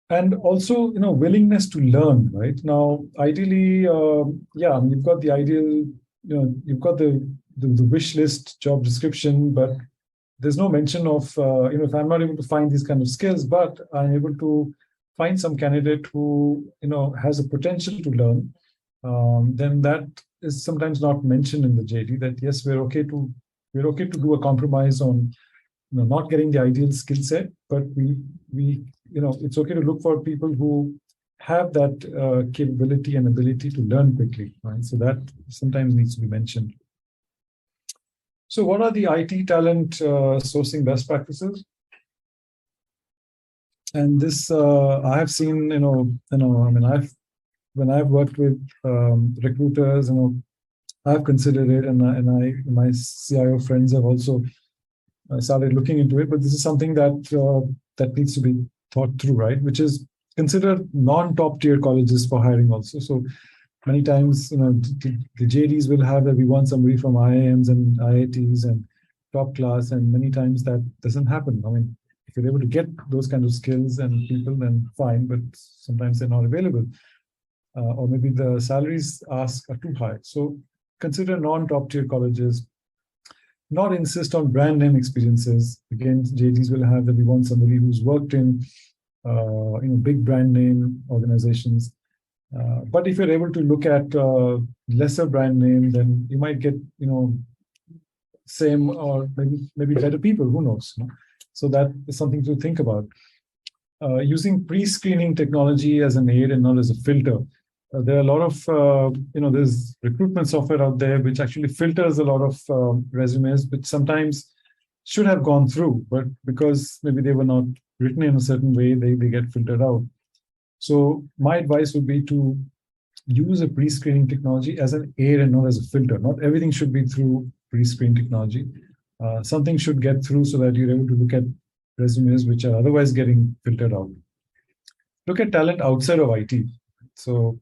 And also, willingness to learn, right? Now, ideally, you've got the ideal, you've got the wish list job description, but there's no mention of, if I'm not able to find these kind of skills, but I'm able to find some candidate who, has a potential to learn, then that is sometimes not mentioned in the JD, that yes, we're okay to do a compromise on, not getting the ideal skill set, but we it's okay to look for people who have that capability and ability to learn quickly, right? So that sometimes needs to be mentioned. So what are the IT talent sourcing best practices? And this I have seen, when I've worked with recruiters, I've considered it, and my CIO friends have also started looking into it. But this is something that needs to be thought through, right? Which is consider non-top tier colleges for hiring also. So many times, the JDs will have that we want somebody from IIMs and IITs and top class, and many times that doesn't happen. I mean, if you're able to get those kind of skills and people, then fine, but sometimes they're not available. Or maybe the salaries asked are too high. So consider non-top tier colleges. Not insist on brand name experiences. Again, JDs will have that we want somebody who's worked in big brand name organizations. But if you're able to look at lesser brand name, then you might get same or maybe better people. Who knows? So that is something to think about. Using pre-screening technology as an aid and not as a filter. There are a lot of, there's recruitment software out there which actually filters a lot of resumes, which sometimes should have gone through, but because maybe they were not written in a certain way, they get filtered out. So my advice would be to use a pre-screening technology as an aid and not as a filter. Not everything should be through pre-screen technology. Something should get through so that you're able to look at resumes which are otherwise getting filtered out. Look at talent outside of IT. So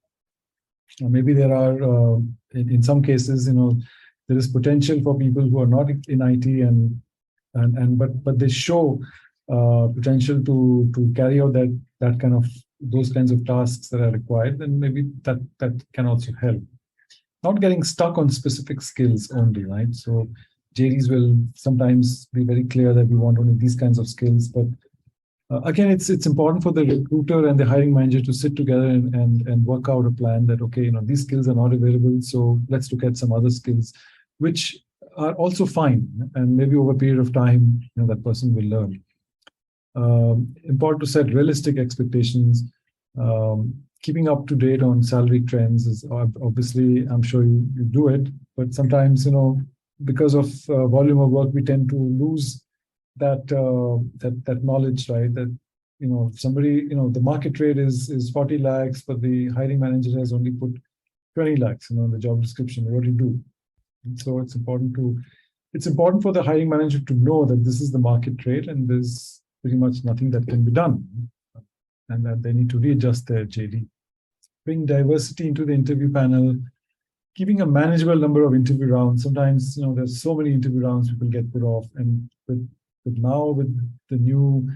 maybe there are, in some cases, there is potential for people who are not in IT but they show potential to carry out that kind of those kinds of tasks that are required. Then maybe that can also help. Not getting stuck on specific skills only, right? So JDs will sometimes be very clear that we want only these kinds of skills, but again, it's important for the recruiter and the hiring manager to sit together and work out a plan that, okay, these skills are not available, so let's look at some other skills, which are also fine, and maybe over a period of time, that person will learn. Important to set realistic expectations. Keeping up to date on salary trends is obviously, I'm sure you do it, but sometimes, because of volume of work, we tend to lose that knowledge, right? That somebody, the market rate is 40 lakhs, but the hiring manager has only put 20 lakhs, in the job description. What do you do? And so it's important for the hiring manager to know that this is the market rate and there's pretty much nothing that can be done, and that they need to readjust their JD. bring diversity into the interview panel, keeping a manageable number of interview rounds. Sometimes, there's so many interview rounds, people get put off. And with now with the new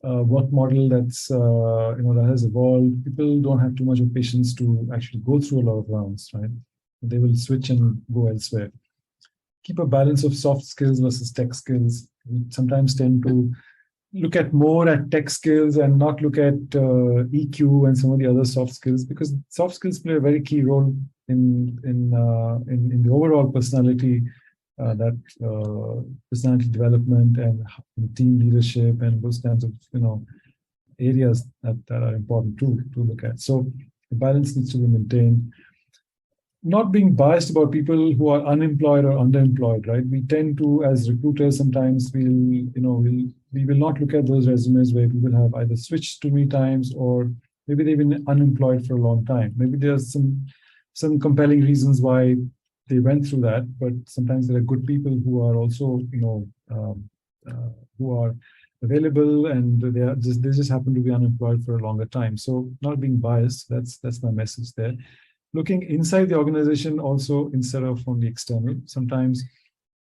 work model that has evolved, people don't have too much of patience to actually go through a lot of rounds, right? They will switch and go elsewhere. Keep a balance of soft skills versus tech skills. We sometimes tend to look at more at tech skills and not look at EQ and some of the other soft skills, because soft skills play a very key role in the overall personality, personality development and team leadership and those kinds of areas that are important to look at. So the balance needs to be maintained. Not being biased about people who are unemployed or underemployed, right? We tend to, as recruiters, sometimes we will not look at those resumes where people have either switched too many times, or maybe they've been unemployed for a long time. Maybe there's some compelling reasons why they went through that, but sometimes there are good people who are also, who are available, and they just happen to be unemployed for a longer time. So not being biased, that's my message there. Looking inside the organization also instead of on the external. Sometimes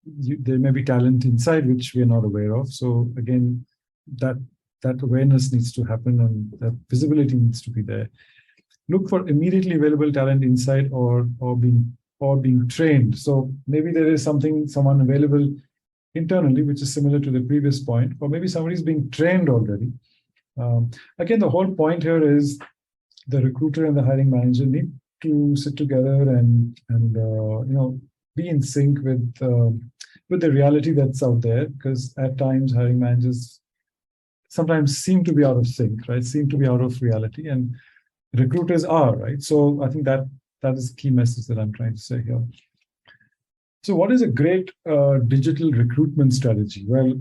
there may be talent inside which we are not aware of. So again, that awareness needs to happen, and that visibility needs to be there. Look for immediately available talent inside or being trained. So maybe there is someone available internally, which is similar to the previous point, or maybe somebody's being trained already. Again, the whole point here is the recruiter and the hiring manager need to sit together and be in sync with the reality that's out there, because at times hiring managers sometimes seem to be out of sync, right? Seem to be out of reality, and recruiters are, right? So I think that is the key message that I'm trying to say here. So what is a great digital recruitment strategy? Well,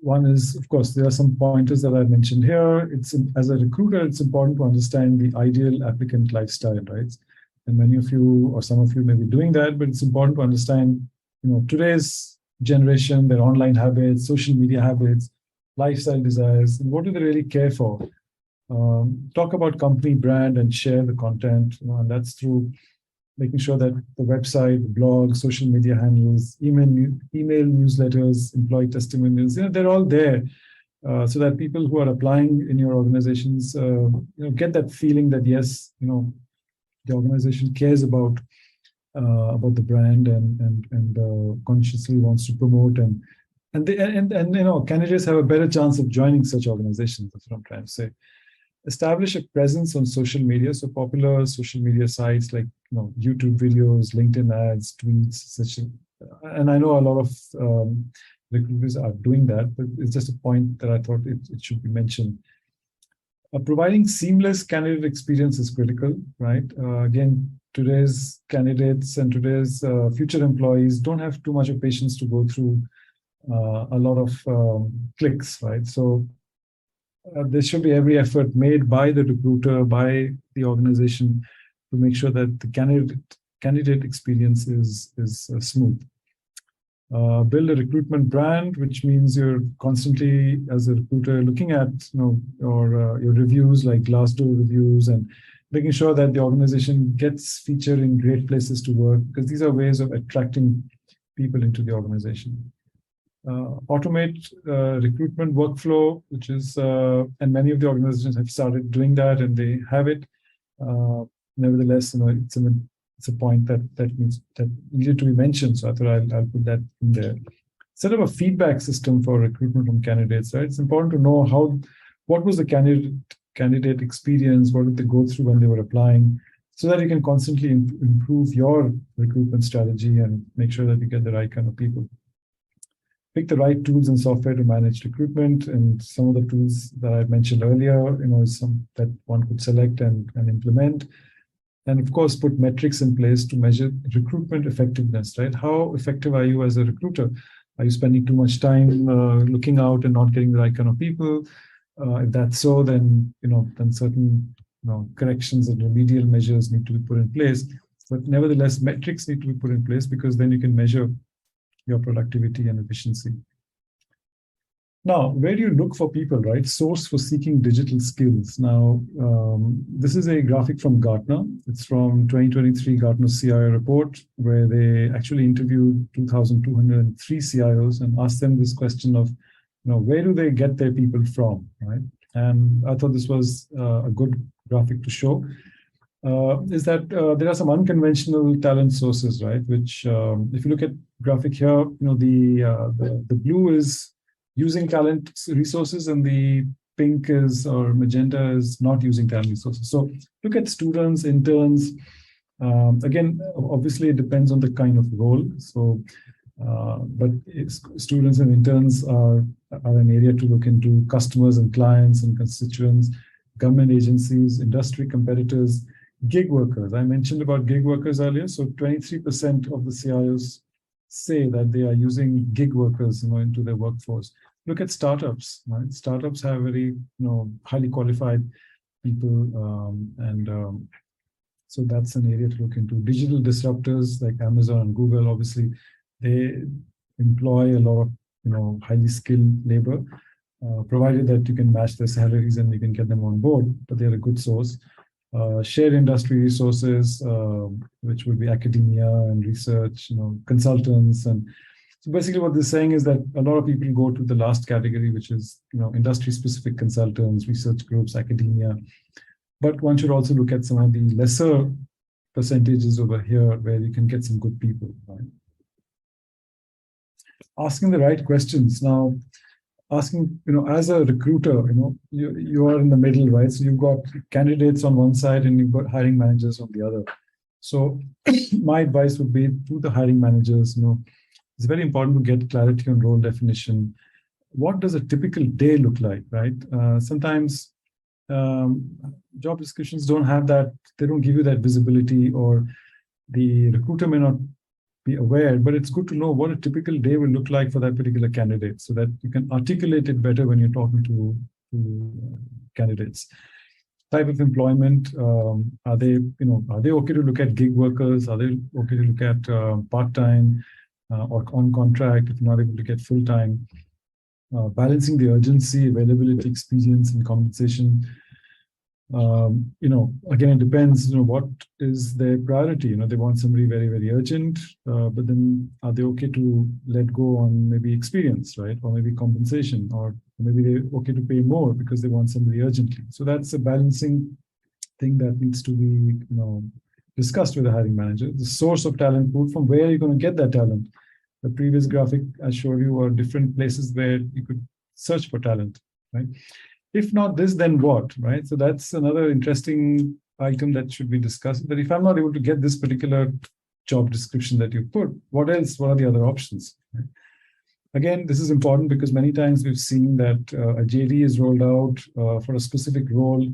one is, of course, there are some pointers that I mentioned here. As a recruiter, it's important to understand the ideal applicant lifestyle, right? And many of you or some of you may be doing that, but it's important to understand, today's generation, their online habits, social media habits, lifestyle desires, and what do they really care for? Talk about company brand and share the content, and that's through making sure that the website, the blog, social media handles, email newsletters, employee testimonials, they're all there, so that people who are applying in your organizations, get that feeling that yes, the organization cares about the brand and consciously wants to promote and candidates have a better chance of joining such organizations. That's what I'm trying to say. Establish a presence on social media, so popular social media sites like YouTube videos, LinkedIn ads, tweets, and I know a lot of recruiters are doing that, but it's just a point that I thought it should be mentioned. Providing seamless candidate experience is critical, right? Again, today's candidates and today's future employees don't have too much of patience to go through a lot of clicks, right? So there should be every effort made by the recruiter, by the organization, to make sure that the candidate experience is smooth. Build a recruitment brand, which means you're constantly, as a recruiter, looking at your reviews like Glassdoor reviews and making sure that the organization gets featured in great places to work, because these are ways of attracting people into the organization. Automate recruitment workflow, which is, and many of the organizations have started doing that, and they have it. Nevertheless, it's a point that needed to be mentioned, so I thought I'll put that in there. Set up a feedback system for recruitment from candidates. Right, it's important to know what was the candidate experience, what did they go through when they were applying, so that you can constantly improve your recruitment strategy and make sure that you get the right kind of people. Pick the right tools and software to manage recruitment, and some of the tools that I mentioned earlier, some that one could select and implement. And of course, put metrics in place to measure recruitment effectiveness, right? How effective are you as a recruiter? Are you spending too much time looking out and not getting the right kind of people? If that's so, then certain corrections and remedial measures need to be put in place. But nevertheless, metrics need to be put in place, because then you can measure your productivity and efficiency. Now, where do you look for people, right? Source for seeking digital skills. Now, this is a graphic from Gartner. It's from 2023 Gartner CIO report, where they actually interviewed 2,203 CIOs and asked them this question of, where do they get their people from, right? And I thought this was a good graphic to show. Is that there are some unconventional talent sources, right? Which, if you look at graphic here, the blue is using talent resources, and the pink is, or magenta is, not using talent resources. So look at students, interns. Again, obviously it depends on the kind of role. So, but students and interns are an area to look into. Customers and clients and constituents, government agencies, industry competitors, gig workers. I mentioned about gig workers earlier. So 23% of the CIOs say that they are using gig workers, into their workforce. Look at startups, right? Startups have very, highly qualified people, so that's an area to look into. Digital disruptors like Amazon and Google, obviously, they employ a lot of, highly skilled labor, provided that you can match their salaries and you can get them on board, but they're a good source. Shared industry resources, which would be academia and research, consultants. And so basically what they're saying is that a lot of people go to the last category, which is, industry-specific consultants, research groups, academia. But one should also look at some of the lesser percentages over here where you can get some good people, right? Asking the right questions. Now, asking, as a recruiter, you are in the middle, right? So you've got candidates on one side and you've got hiring managers on the other. So my advice would be to the hiring managers, it's very important to get clarity on role definition. What does a typical day look like, right? Sometimes job descriptions don't have that, they don't give you that visibility, or the recruiter may not be aware, but it's good to know what a typical day will look like for that particular candidate so that you can articulate it better when you're talking to candidates. Type of employment, are they okay to look at gig workers? Are they okay to look at part-time or on contract if you're not able to get full-time? Balancing the urgency, availability, experience, and compensation. Again, it depends, what is their priority. They want somebody very, very urgent, but then are they okay to let go on maybe experience, right? Or maybe compensation, or maybe they're okay to pay more because they want somebody urgently. So that's a balancing thing that needs to be, discussed with the hiring manager. The source of talent pool, from where you're going to get that talent. The previous graphic I showed you are different places where you could search for talent, right? If not this, then what, right? So that's another interesting item that should be discussed. That if I'm not able to get this particular job description that you put, what else? What are the other options? Right? Again, this is important because many times we've seen that a JD is rolled out for a specific role,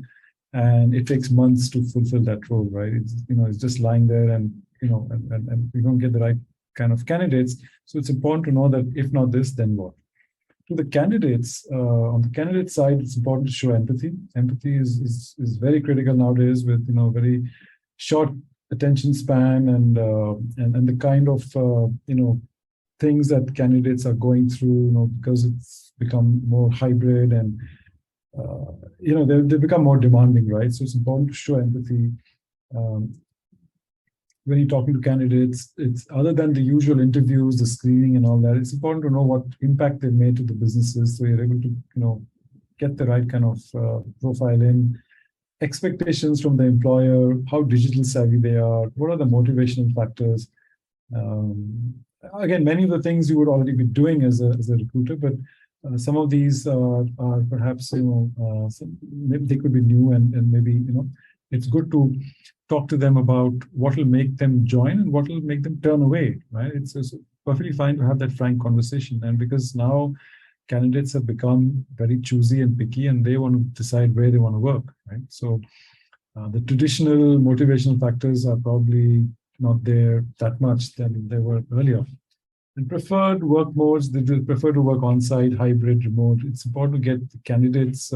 and it takes months to fulfill that role, right? It's just lying there, and and we don't get the right kind of candidates. So it's important to know that if not this, then what? To the candidates, on the candidate side, it's important to show empathy. Empathy is very critical nowadays, with very short attention span and the kind of things that candidates are going through, because it's become more hybrid, and they become more demanding, right? So it's important to show empathy. When you're talking to candidates, it's other than the usual interviews, the screening and all that, it's important to know what impact they've made to the businesses, so you're able to, get the right kind of profile in. Expectations from the employer, how digital savvy they are, what are the motivational factors. Again, many of the things you would already be doing as a recruiter, but some of these are perhaps, maybe they could be new, and maybe, it's good to talk to them about what will make them join and what will make them turn away, right? It's perfectly fine to have that frank conversation. And because now candidates have become very choosy and picky, and they want to decide where they want to work, right? So the traditional motivational factors are probably not there that much than they were earlier. And preferred work modes, they prefer to work on-site, hybrid, remote. It's important to get the candidates'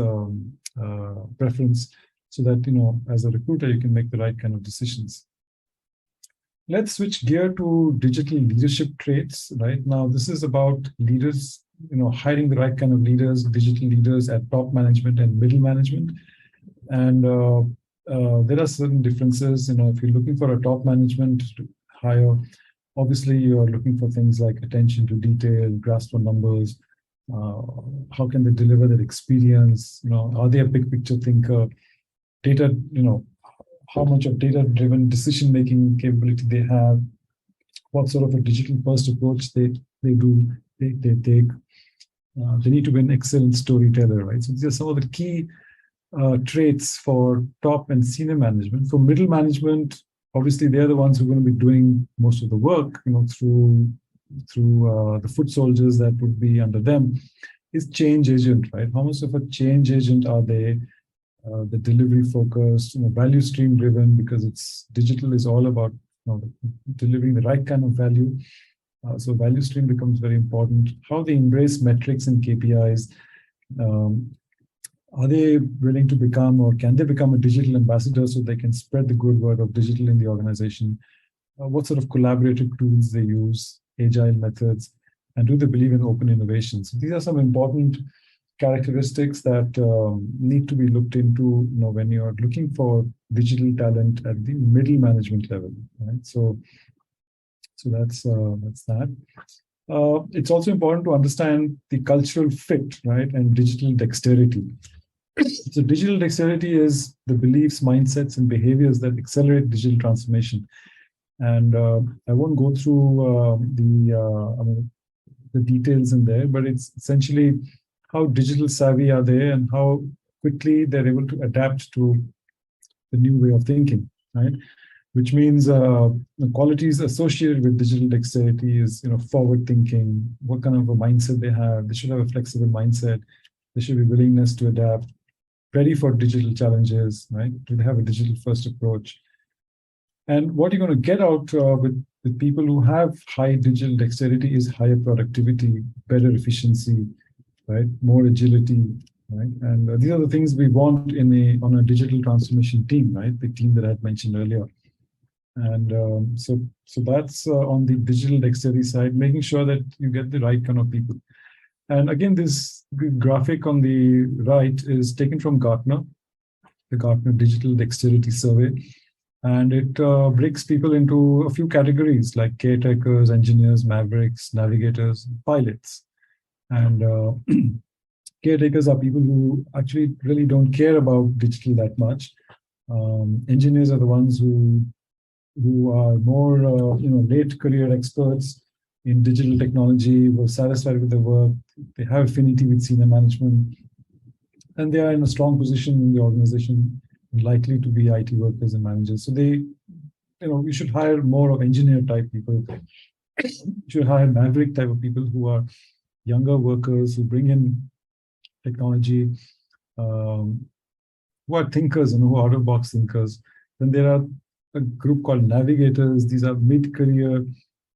preference, so that, as a recruiter, you can make the right kind of decisions. Let's switch gear to digital leadership traits. Right now, this is about leaders hiring the right kind of leaders, digital leaders at top management and middle management. And there are certain differences. If you're looking for a top management hire, obviously you're looking for things like attention to detail, grasp on numbers. How can they deliver that experience? Are they a big picture thinker? Data, how much of data-driven decision-making capability they have, what sort of a digital-first approach they take. They need to be an excellent storyteller, right? So these are some of the key traits for top and senior management. For middle management, obviously they're the ones who are going to be doing most of the work, through the foot soldiers that would be under them. Is change agent, right? How much of a change agent are they? The delivery focused, value stream driven, because it's digital is all about delivering the right kind of value. So value stream becomes very important. How they embrace metrics and KPIs. Are they willing to become, or can they become a digital ambassador so they can spread the good word of digital in the organization? What sort of collaborative tools they use, agile methods, and do they believe in open innovation? So these are some important characteristics that need to be looked into, when you're looking for digital talent at the middle management level, right? So that's that. It's also important to understand the cultural fit, right, and digital dexterity. So digital dexterity is the beliefs, mindsets, and behaviors that accelerate digital transformation. And I won't go through the details in there, but it's essentially how digital savvy are they and how quickly they're able to adapt to the new way of thinking, right? Which means the qualities associated with digital dexterity is, forward thinking, what kind of a mindset they have. They should have a flexible mindset. There should be willingness to adapt, ready for digital challenges, right? Do they have a digital first approach? And what you're going to get out with people who have high digital dexterity is higher productivity, better efficiency, right? More agility, right? And these are the things we want on a digital transformation team, right? The team that I had mentioned earlier. And so that's on the digital dexterity side, making sure that you get the right kind of people. And again, this graphic on the right is taken from Gartner, the Gartner Digital Dexterity Survey. And it breaks people into a few categories like caretakers, engineers, mavericks, navigators, pilots. And caretakers are people who actually really don't care about digital that much. Engineers are the ones who are more, late career experts in digital technology, who are satisfied with their work. They have affinity with senior management, and they are in a strong position in the organization, likely to be IT workers and managers. So we should hire more of engineer type people. We should hire maverick type of people who are younger workers who bring in technology, who are thinkers and who are out-of-box thinkers. Then there are a group called navigators. These are mid-career.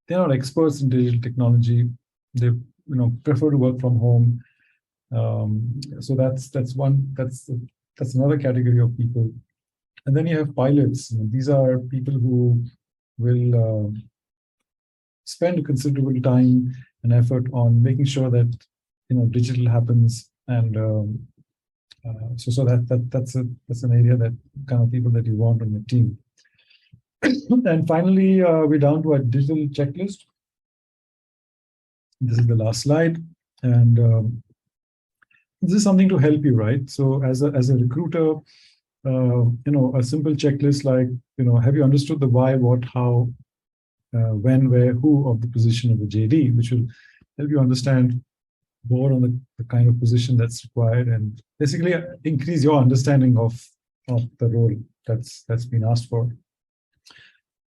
They're not experts in digital technology. They prefer to work from home. So that's another category of people. And then you have pilots. These are people who will spend considerable time and effort on making sure that digital happens. And so that's an area that kind of people that you want on your team. And finally, we're down to a digital checklist. This is the last slide, and this is something to help you, right? So as a recruiter, a simple checklist like, have you understood the why, what, how, when, where, who of the position of the JD, which will help you understand more on the kind of position that's required, and basically increase your understanding of the role that's been asked for.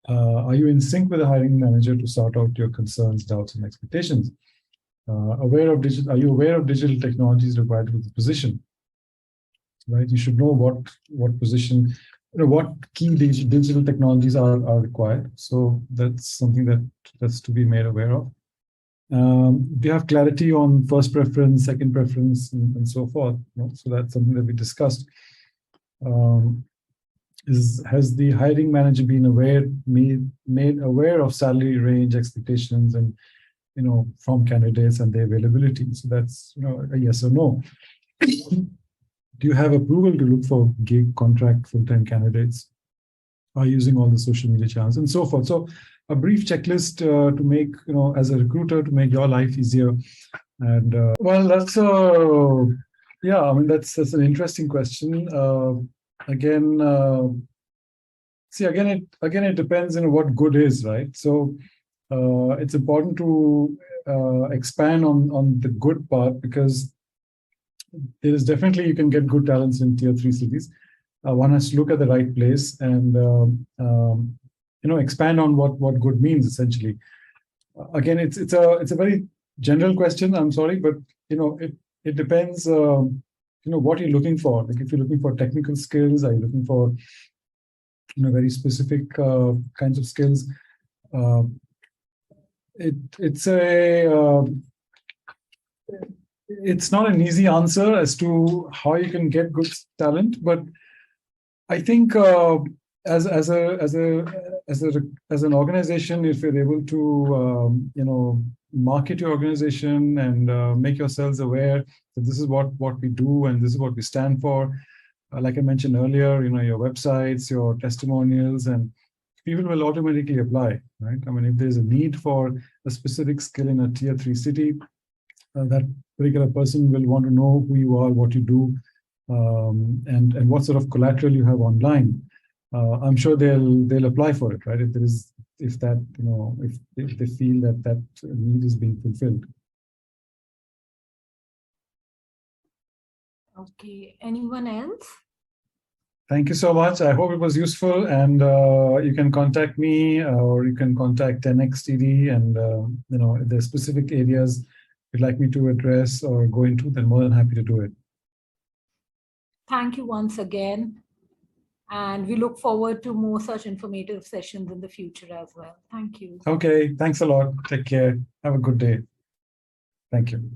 Are you in sync with the hiring manager to sort out your concerns, doubts, and expectations? Are you aware of digital technologies required for the position? Right, you should know what position, what key digital technologies are required. So that's something that's to be made aware of. Do you have clarity on first preference, second preference, and so forth? So that's something that we discussed. Has the hiring manager been made aware of salary range expectations, and from candidates and the availability. So that's, a yes or no. Do you have approval to look for gig, contract, full-time candidates? Are you using all the social media channels and so forth? So a brief checklist to make, as a recruiter, to make your life easier. And well, that's that's an interesting question. Again, it depends on what good is, right? So it's important to expand on the good part, because there is definitely, you can get good talents in tier 3 cities. One has to look at the right place and expand on what good means, essentially. Again, it's a very general question. I'm sorry, but it depends. What you're looking for. Like, if you're looking for technical skills, are you looking for very specific kinds of skills? It's not an easy answer as to how you can get good talent, but I think as an organization, if you're able to market your organization and make yourselves aware that this is what we do and this is what we stand for, like I mentioned earlier, your websites, your testimonials, and people will automatically apply, right? I mean, if there's a need for a specific skill in a tier 3 city, that particular person will want to know who you are, what you do, and what sort of collateral you have online. I'm sure they'll apply for it, right? If they feel that need is being fulfilled. Okay, anyone else? Thank you so much. I hope it was useful, and you can contact me or you can contact 10xTD, and if there's specific areas you'd like me to address or go into, then more than happy to do it. Thank you once again. And we look forward to more such informative sessions in the future as well. Thank you. Okay, thanks a lot. Take care. Have a good day. Thank you.